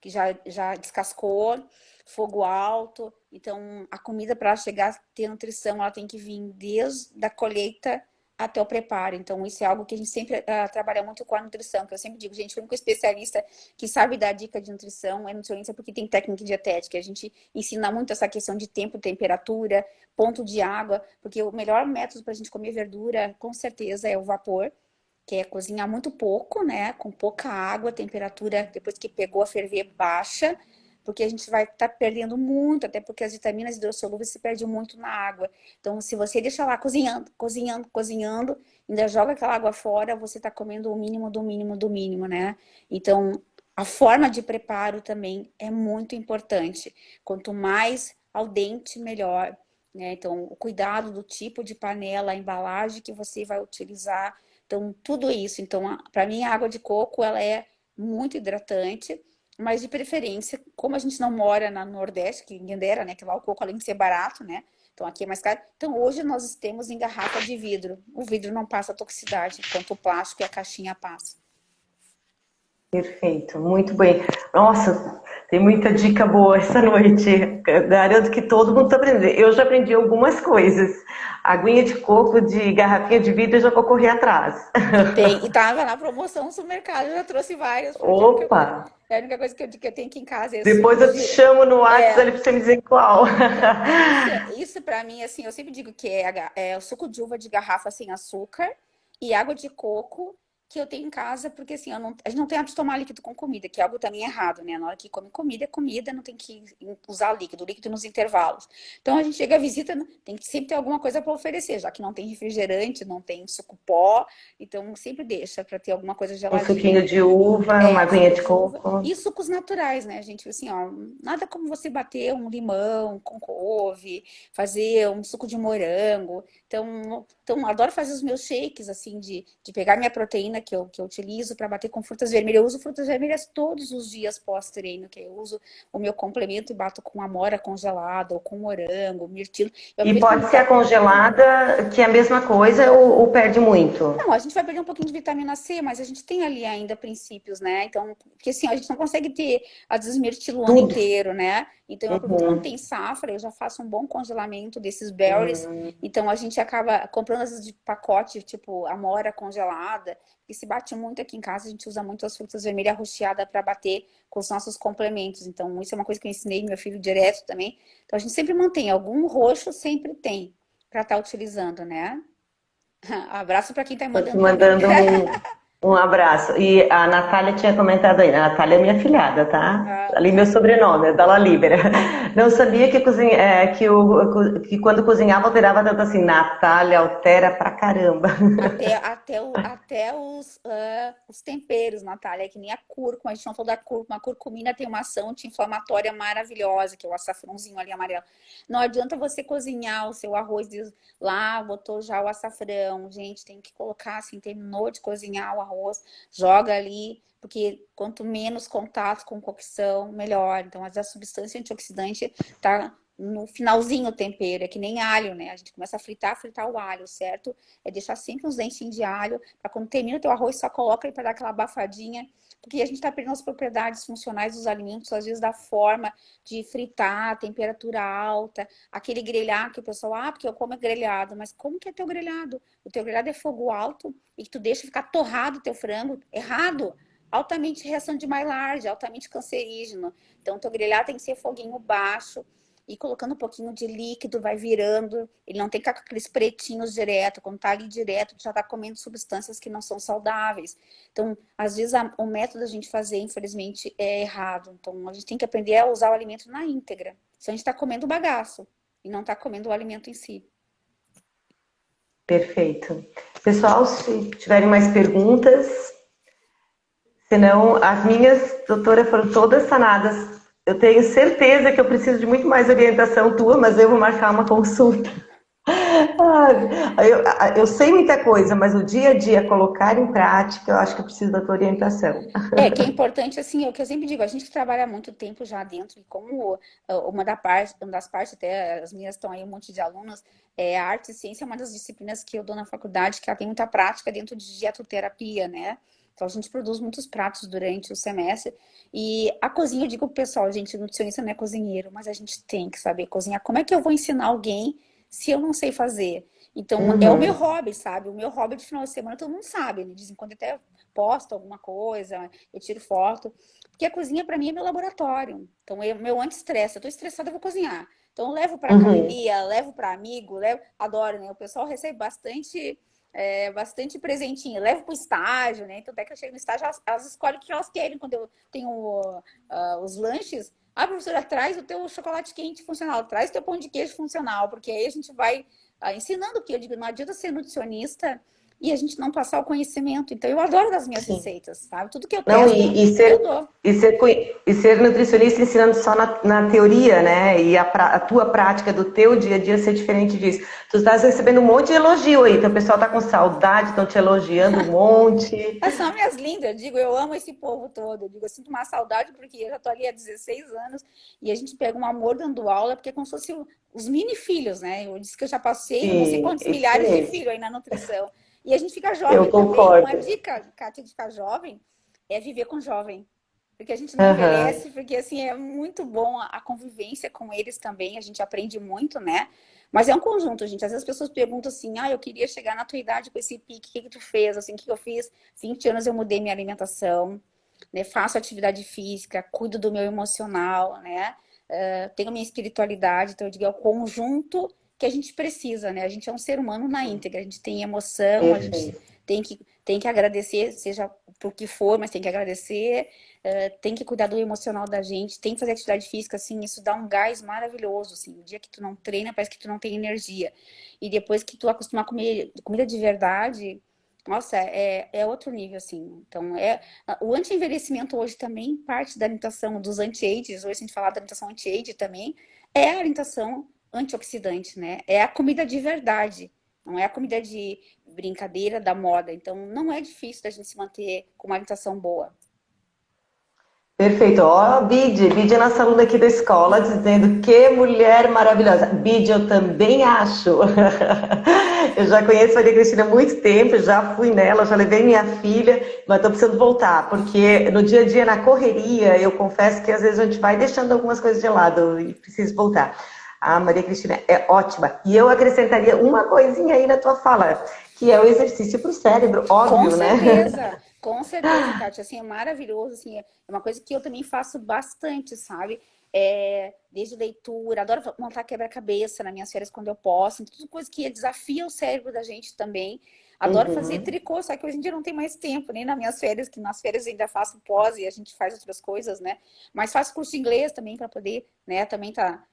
que já descascou, fogo alto. Então, a comida para chegar a ter nutrição, ela tem que vir desde a colheita até o preparo. Então, isso é algo que a gente sempre trabalha muito com a nutrição, que eu sempre digo, gente, o único especialista que sabe dar dica de nutrição é nutricionista porque tem técnica dietética. A gente ensina muito essa questão de tempo, temperatura, ponto de água, porque o melhor método para a gente comer verdura, com certeza, é o vapor, que é cozinhar muito pouco, né? Com pouca água, temperatura depois que pegou a ferver baixa, porque a gente vai estar perdendo muito, até porque as vitaminas hidrossolúveis se perdem muito na água. Então, se você deixa lá cozinhando, cozinhando, cozinhando, ainda joga aquela água fora, você está comendo o mínimo do mínimo do mínimo, né? Então, a forma de preparo também é muito importante. Quanto mais al dente, melhor. Né? Então, o cuidado do tipo de panela, a embalagem que você vai utilizar. Então, tudo isso. Então, para mim, a água de coco, ela é muito hidratante, mas de preferência, como a gente não mora no Nordeste, que ninguém dera, né? Que lá o coco, além de ser barato, né? Então, aqui é mais caro. Então, hoje nós temos em garrafa de vidro. O vidro não passa toxicidade, enquanto o plástico e a caixinha passa. Perfeito, muito bem. Nossa, tem muita dica boa essa noite. Eu garanto que todo mundo está aprendendo. Eu já aprendi algumas coisas. Aguinha de coco de garrafinha de vidro eu já vou correr atrás. E tava na promoção no supermercado, eu já trouxe várias, porque Opa! é a única coisa que eu tenho aqui em casa é Depois suco eu te de. chamo no WhatsApp É, ali para você me dizer qual. isso para mim, assim, eu sempre digo que é o suco de uva de garrafa sem açúcar e água de coco que eu tenho em casa, porque assim, a gente não tem hábito de tomar líquido com comida, que é algo também errado, né? Na hora que come comida, é comida, não tem que usar líquido nos intervalos. Então a gente chega à visita, tem que sempre ter alguma coisa para oferecer, já que não tem refrigerante, não tem suco pó, então sempre deixa para ter alguma coisa Um suquinho geladinha. de uva, uma É, aguinha suco de de uva. coco. E sucos naturais, né, gente? Assim, ó, nada como você bater um limão com couve, fazer um suco de morango. Então adoro fazer os meus shakes, assim, de pegar minha proteína que eu utilizo para bater com frutas vermelhas. Eu uso frutas vermelhas todos os dias pós-treino, que eu uso o meu complemento e bato com amora congelada, ou com morango, mirtilo. Eu E aproveito para pode ser a congelada, que é a mesma coisa, ou perde muito? Não, a gente vai perder um pouquinho de vitamina C, mas a gente tem ali ainda princípios, né? Então, porque assim, a gente não consegue ter, às vezes, mirtilo o ano Tudo. inteiro, né? Então, eu aproveito quando Uhum. tem safra, eu já faço um bom congelamento desses berries. Então, a gente acaba comprando essas de pacote, tipo amora congelada, que se bate muito aqui em casa, a gente usa muito as frutas vermelhas rocheadas para bater com os nossos complementos. Então, isso é uma coisa que eu ensinei meu filho direto também. Então, a gente sempre mantém, algum roxo sempre tem para estar utilizando, né? Abraço para quem tá Estou te mandando também. mandando um abraço. E a Natália tinha comentado aí, a Natália é minha filhada, tá? Ah, Ali meu tá. sobrenome, é Dalla Libera. Não sabia que, que quando cozinhava alterava tanto assim. Natália altera pra caramba. Até os temperos, Natália, que nem a cúrcuma, a gente não falou da cúrcuma. A curcumina tem uma ação anti-inflamatória maravilhosa, que é o açafrãozinho ali amarelo. Não adianta você cozinhar o seu arroz lá, botou já o açafrão. Gente, tem que colocar assim, terminou de cozinhar o arroz, joga ali, porque quanto menos contato com cocção, melhor. Então, a substância antioxidante tá no finalzinho o tempero, é que nem alho, né? A gente começa a fritar o alho, certo? É deixar sempre uns dentinhos de alho, para quando termina o teu arroz, só coloca aí para dar aquela abafadinha, porque a gente está perdendo as propriedades funcionais dos alimentos, às vezes da forma de fritar, temperatura alta, aquele grelhar que o pessoal, porque eu como grelhado, mas como que é teu grelhado? O teu grelhado é fogo alto e que tu deixa ficar torrado o teu frango, errado. altamente reação de Maillard, altamente cancerígeno. Então, teu grelhado tem que ser foguinho baixo e colocando um pouquinho de líquido, vai virando. Ele não tem que ficar com aqueles pretinhos direto. Quando tá ali direto, tu já tá comendo substâncias que não são saudáveis. Então, às vezes, o método da gente fazer, infelizmente, é errado. Então, a gente tem que aprender a usar o alimento na íntegra. Se a gente tá comendo bagaço e não tá comendo o alimento em si. Perfeito. Pessoal, se tiverem mais perguntas, senão as minhas, doutora, foram todas sanadas. Eu tenho certeza que eu preciso de muito mais orientação tua, mas eu vou marcar uma consulta. Eu sei muita coisa, mas o dia a dia, colocar em prática, eu acho que eu preciso da tua orientação. Que é importante, assim, é o que eu sempre digo, a gente que trabalha há muito tempo já dentro, e como uma das partes, até as minhas estão aí, um monte de alunos, a arte e ciência é uma das disciplinas que eu dou na faculdade, que ela tem muita prática dentro de dietoterapia, né? Então, a gente produz muitos pratos durante o semestre. E a cozinha, eu digo pro pessoal, gente, nutricionista não é cozinheiro, mas a gente tem que saber cozinhar. Como é que eu vou ensinar alguém se eu não sei fazer? Então, é o meu Uhum, hobby, sabe? O meu hobby de final de semana, todo mundo sabe, né? De vez em quando eu até posto alguma coisa, eu tiro foto. Porque a cozinha, para mim, é meu laboratório. Então, meu anti-estresse. Eu tô estressada, eu vou cozinhar. Então, eu levo para uhum. academia, levo para amigo, adoro, né? O pessoal recebe bastante presentinho. Levo para o estágio, né? Então, até que eu chego no estágio, elas escolhem o que elas querem. Quando eu tenho os lanches, professora, traz o teu chocolate quente funcional, traz o teu pão de queijo funcional, porque aí a gente vai ensinando, porque eu digo, não adianta ser nutricionista e a gente não passar o conhecimento. Então, eu adoro das minhas Sim. receitas, sabe? Tudo que eu Não, testo, eu dou. e ser nutricionista ensinando só na teoria, né? E a tua prática do teu dia a dia ser diferente disso. Tu estás recebendo um monte de elogio aí, então o pessoal tá com saudade, estão te elogiando um monte. Elas são minhas lindas, eu digo, eu amo esse povo todo. Eu digo, eu sinto uma saudade porque eu já tô ali há 16 anos e a gente pega um amor dando aula, porque é como se fossem os mini filhos, né? Eu disse que eu já passei não sei Sim, quantos é isso milhares de mesmo. filhos aí na nutrição. E a gente fica Eu jovem também. Uma concordo. dica, Kátia, de ficar jovem é viver com jovem. Porque a gente não Aham. envelhece, porque assim é muito bom a convivência com eles também, a gente aprende muito, né? Mas é um conjunto, gente. Às vezes as pessoas perguntam assim: eu queria chegar na tua idade com esse pique, o que que tu fez? Assim, o que eu fiz? 20 anos eu mudei minha alimentação, né? Faço atividade física, cuido do meu emocional, né? Tenho minha espiritualidade, então eu digo, é o conjunto que a gente precisa, né? A gente é um ser humano na íntegra, a gente tem emoção, a gente Perfeito. tem que agradecer, seja por que for, mas tem que agradecer, tem que cuidar do emocional da gente, tem que fazer atividade física, assim, isso dá um gás maravilhoso, assim, o dia que tu não treina, parece que tu não tem energia, e depois que tu acostumar a comer comida de verdade, nossa, é outro nível, assim, então, o anti-envelhecimento hoje também, parte da alimentação dos anti-ages, hoje a gente fala da alimentação anti-age também, é a alimentação antioxidante, né, é a comida de verdade, não é a comida de brincadeira da moda, então não é difícil da gente se manter com uma alimentação boa. Perfeito. Ó, a Bide é nossa aluna aqui da escola, dizendo que mulher maravilhosa. Bide, eu também acho. Eu já conheço a Maria Cristina há muito tempo, já fui nela, já levei minha filha, mas estou precisando voltar, porque no dia a dia, na correria, eu confesso que às vezes a gente vai deixando algumas coisas de lado e preciso voltar. A Maria Cristina é ótima. E eu acrescentaria uma coisinha aí na tua fala, que é o exercício para o cérebro, óbvio, né? Com certeza, Kátia, assim, é maravilhoso, assim, é uma coisa que eu também faço bastante, sabe? Desde leitura, adoro montar quebra-cabeça nas minhas férias quando eu posso, tudo coisa que desafia o cérebro da gente também. Adoro fazer Uhum. tricô, só que hoje em dia não tem mais tempo, nem nas minhas férias, que nas férias eu ainda faço pós e a gente faz outras coisas, né? Mas faço curso de inglês também para poder, né, também tá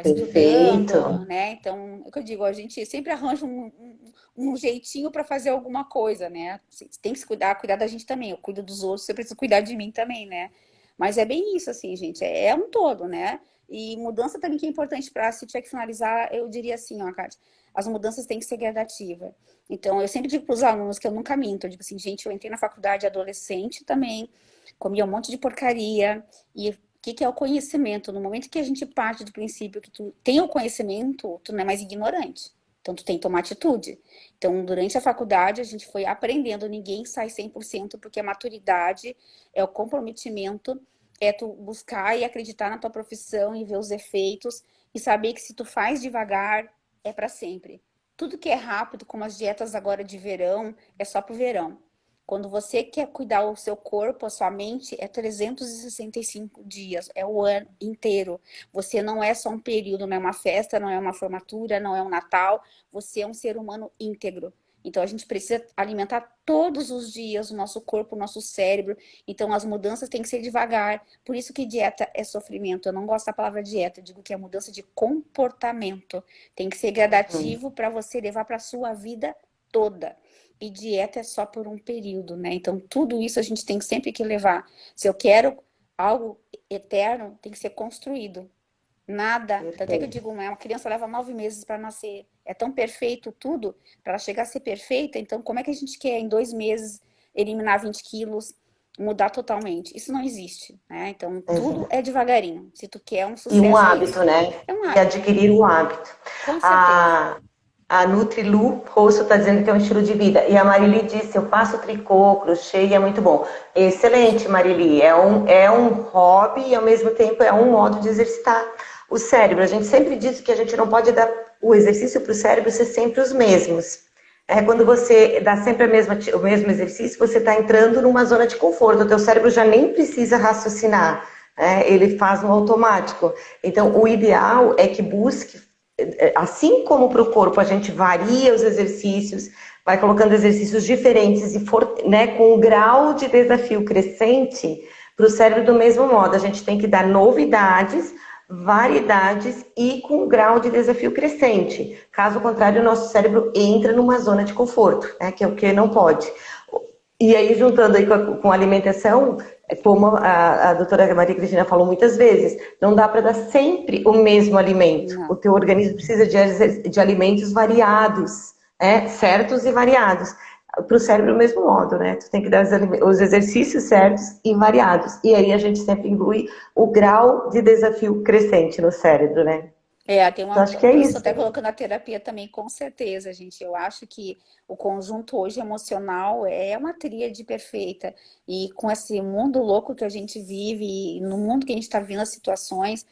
Perfeito. estudando, né? Então, é o que eu digo, a gente sempre arranja um jeitinho para fazer alguma coisa, né? Você tem que se cuidar da gente também. Eu cuido dos outros, você precisa cuidar de mim também, né? Mas é bem isso, assim, gente. É um todo, né? E mudança também que é importante para, se tiver que finalizar, eu diria assim, ó, Kátia, as mudanças têm que ser gradativas. Então, eu sempre digo para os alunos que eu nunca minto. Eu digo assim, gente, eu entrei na faculdade adolescente também, comia um monte de porcaria. E o que é o conhecimento? No momento que a gente parte do princípio que tu tem o conhecimento, tu não é mais ignorante. Então, tu tem que tomar atitude. Então, durante a faculdade, a gente foi aprendendo, ninguém sai 100%, porque a maturidade é o comprometimento, é tu buscar e acreditar na tua profissão e ver os efeitos e saber que se tu faz devagar, é para sempre. Tudo que é rápido, como as dietas agora de verão, é só pro verão. Quando você quer cuidar do seu corpo, a sua mente, é 365 dias, é o ano inteiro. Você não é só um período, não é uma festa, não é uma formatura, não é um Natal. Você é um ser humano íntegro. Então, a gente precisa alimentar todos os dias o nosso corpo, o nosso cérebro. Então, as mudanças têm que ser devagar. Por isso que dieta é sofrimento. Eu não gosto da palavra dieta, eu digo que é mudança de comportamento. Tem que ser Uhum. gradativo para você levar para a sua vida toda. E dieta é só por um período, né? Então, tudo isso a gente tem sempre que levar. Se eu quero algo eterno, tem que ser construído. Nada. Tanto é que eu Perfeito. digo, né, uma criança leva 9 meses para nascer. É tão perfeito tudo, para ela chegar a ser perfeita. Então, como é que a gente quer, em 2 meses, eliminar 20 quilos, mudar totalmente? Isso não existe, né? Então, tudo Exato. é devagarinho. Se tu quer um E um sucesso, é hábito, isso. né? É um E hábito, adquirir o hábito. com certeza. A, a Nutrilu Rosso está dizendo que é um estilo de vida. E a Marili disse, eu faço tricô, crochê e é muito bom. Excelente, Marili. É um hobby e ao mesmo tempo é um modo de exercitar o cérebro. A gente sempre diz que a gente não pode dar o exercício para o cérebro ser sempre os mesmos. Quando você dá sempre o mesmo exercício, você está entrando numa zona de conforto. O teu cérebro já nem precisa raciocinar, né? Ele faz no automático. Então, o ideal é que busque, assim como para o corpo a gente varia os exercícios, vai colocando exercícios diferentes e né, com um grau de desafio crescente, para o cérebro do mesmo modo. A gente tem que dar novidades, variedades e com um grau de desafio crescente. Caso contrário, o nosso cérebro entra numa zona de conforto, né, que é o que não pode. E aí, juntando aí com a alimentação, como a doutora Maria Cristina falou muitas vezes, não dá para dar sempre o mesmo alimento. O Não. teu organismo precisa de alimentos variados, certos e variados. Para o cérebro, do mesmo modo, né? Tu tem que dar os exercícios certos e variados. E aí a gente sempre inclui o grau de desafio crescente no cérebro, né? Tem Então, uma, acho que é por isso eu isso. até colocando a terapia também, com certeza, gente. Eu acho que o conjunto hoje emocional é uma tríade perfeita. E com esse mundo louco que a gente vive, e no mundo que a gente está vivendo as situações,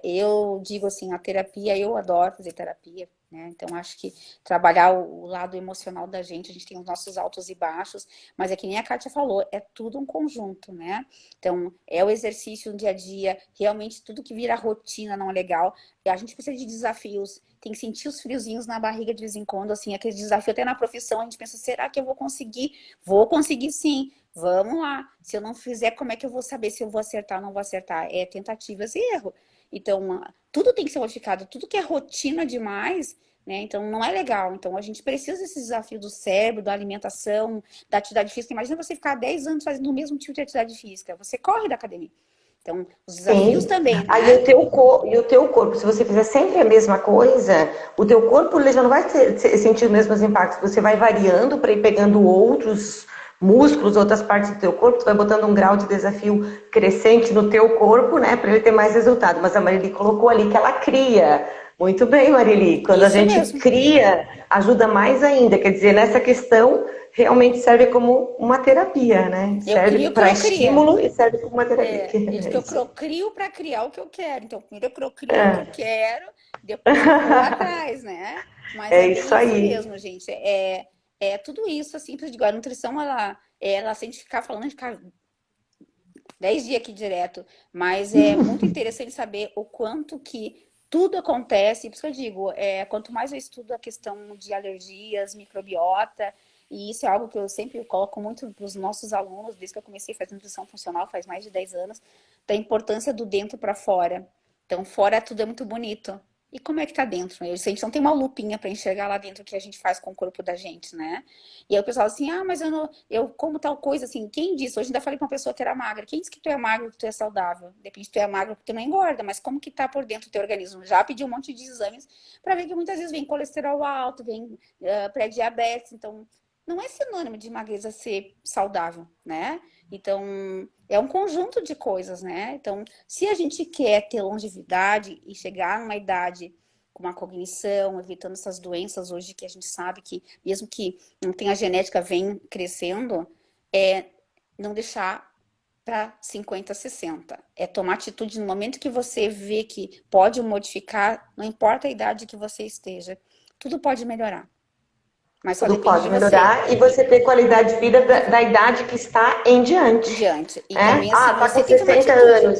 eu digo assim, a terapia, eu adoro fazer terapia, né? Então, acho que trabalhar o lado emocional da gente, a gente tem os nossos altos e baixos, mas é que nem a Kátia falou, é tudo um conjunto, né? Então, é o exercício no dia a dia, realmente tudo que vira rotina não é legal. E a gente precisa de desafios, tem que sentir os friozinhos na barriga de vez em quando, assim, aquele desafio até na profissão, a gente pensa, será que eu vou conseguir? Vou conseguir sim, vamos lá. Se eu não fizer, como é que eu vou saber se eu vou acertar ou não vou acertar? É tentativas e erro. Então, tudo tem que ser modificado, tudo que é rotina demais, né? Então, não é legal. Então, a gente precisa desse desafio do cérebro, da alimentação, da atividade física. Imagina você ficar 10 anos fazendo o mesmo tipo de atividade física. Você corre da academia. Então, os desafios Sim. também, Aí né? o teu corpo, se você fizer sempre a mesma coisa, o teu corpo ele já não vai sentir os mesmos impactos. Você vai variando para ir pegando outros músculos, outras partes do teu corpo, tu vai botando um grau de desafio crescente no teu corpo, né, para ele ter mais resultado. Mas a Marili colocou ali que ela cria. Muito bem, Marili. Quando a Isso gente mesmo. cria, ajuda mais ainda. Quer dizer, nessa questão, realmente serve como uma terapia, né? Eu Serve crio o que para eu queria. estímulo e serve como uma terapia. Eu digo que É eu isso aí. procrio para criar o que eu quero. Então, primeiro eu procrio o que eu É. quero, depois eu vou atrás, né? Mas É é isso bem isso aí. mesmo, gente. É tudo isso, assim, eu digo, a nutrição, ela sem ficar falando, a gente ficar 10 dias aqui direto, mas é muito interessante saber o quanto que tudo acontece, por isso que eu digo, quanto mais eu estudo a questão de alergias, microbiota, e isso é algo que eu sempre coloco muito para os nossos alunos, desde que eu comecei a fazer nutrição funcional, faz mais de 10 anos, da importância do dentro para fora. Então, fora tudo é muito bonito. E como é que tá dentro? A gente não tem uma lupinha para enxergar lá dentro o que a gente faz com o corpo da gente, né? E aí o pessoal assim, mas eu como tal coisa, assim, quem disse? Hoje ainda falei pra uma pessoa que era magra. Quem disse que tu é magro, que tu é saudável? Depende, tu é magro porque tu não engorda, mas como que tá por dentro do teu organismo? Já pedi um monte de exames para ver que muitas vezes vem colesterol alto, vem pré-diabetes, então não é sinônimo de magreza ser saudável, né? Então, é um conjunto de coisas, né? Então, se a gente quer ter longevidade e chegar numa idade com uma cognição, evitando essas doenças hoje que a gente sabe que, mesmo que não tenha genética, vem crescendo, é não deixar para 50, 60. É tomar atitude no momento que você vê que pode modificar, não importa a idade que você esteja, tudo pode melhorar. Mas só Tudo depende de pode você. melhorar e você ter qualidade de vida da idade que está em Em diante. diante. E Né? também, assim, Ah, tá com você tem que tomar 60 atitude, anos.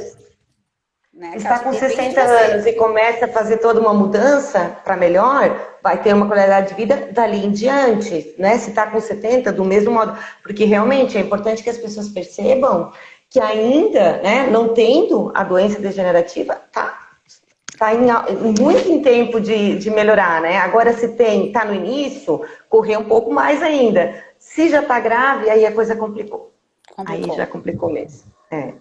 né? Que eu Está acho que com depende de 60 você. anos e começa a fazer toda uma mudança para melhor, vai ter uma qualidade de vida dali em diante, né? Se está com 70, do mesmo modo. Porque realmente é importante que as pessoas percebam que ainda, né, não tendo a doença degenerativa, tá muito em tempo de melhorar, né? Agora, se tá no início, correr um pouco mais ainda. Se já está grave, aí a coisa complicou. Aí Complicou. já complicou mesmo. É.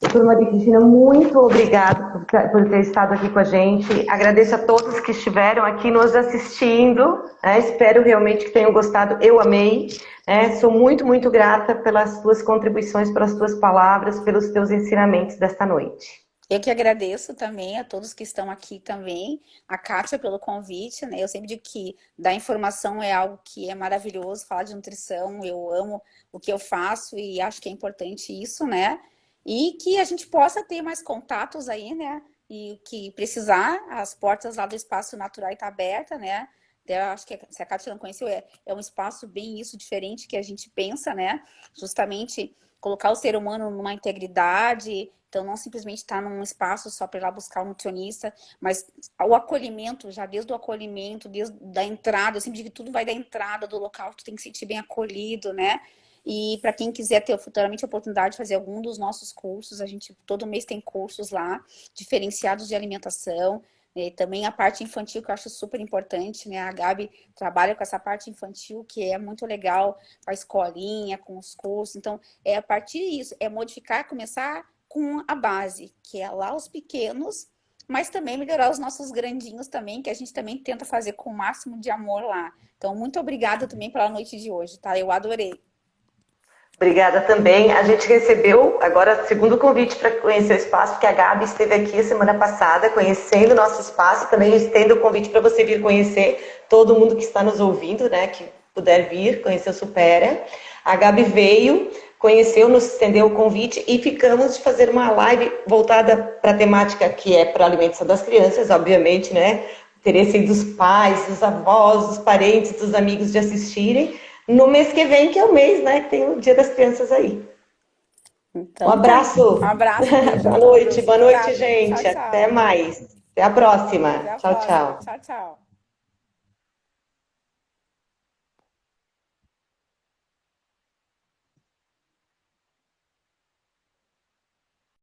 Doutora Maria Cristina, muito obrigada por ter estado aqui com a gente. Agradeço a todos que estiveram aqui nos assistindo. Né? Espero realmente que tenham gostado. Eu amei. Né? Sou muito, muito grata pelas tuas contribuições, pelas tuas palavras, pelos teus ensinamentos desta noite. Eu que agradeço também a todos que estão aqui também, a Kátia pelo convite, né? Eu sempre digo que dar informação é algo que é maravilhoso, falar de nutrição, eu amo o que eu faço e acho que é importante isso, né? E que a gente possa ter mais contatos aí, né? E o que precisar, as portas lá do Espaço Natural está aberta, né? Eu acho que se a Kátia não conheceu, é um espaço bem isso, diferente que a gente pensa, né? Justamente colocar o ser humano numa integridade, então não simplesmente estar num espaço só para ir lá buscar um nutricionista, mas o acolhimento, já desde o acolhimento, desde a entrada, eu sempre digo que tudo vai da entrada do local, tu tem que se sentir bem acolhido, né? E para quem quiser ter futuramente a oportunidade de fazer algum dos nossos cursos, a gente todo mês tem cursos lá, diferenciados de alimentação, né? Também a parte infantil, que eu acho super importante, né? A Gabi trabalha com essa parte infantil, que é muito legal, com a escolinha, com os cursos. Então, é a partir disso, é modificar, começar com a base, que é lá os pequenos, mas também melhorar os nossos grandinhos também, que a gente também tenta fazer com o máximo de amor lá. Então, muito obrigada também pela noite de hoje, tá? Eu adorei. Obrigada também. A gente recebeu agora o segundo convite para conhecer o espaço, porque a Gabi esteve aqui a semana passada conhecendo o nosso espaço. Também estendo o convite para você vir conhecer, todo mundo que está nos ouvindo, né, que puder vir conhecer o Supera. A Gabi veio, conheceu, nos estendeu o convite e ficamos de fazer uma live voltada para a temática que é para a alimentação das crianças, obviamente, né? Interesse dos pais, dos avós, dos parentes, dos amigos de assistirem. No mês que vem, que é o mês, né? Que tem o Dia das Crianças aí. Um Então tá. Um abraço. abraço, um beijo a todos. Boa noite, Obrigada. Tchau, gente. Até tchau. mais. Até a próxima. Até a Tchau, próxima. tchau. Tchau, tchau.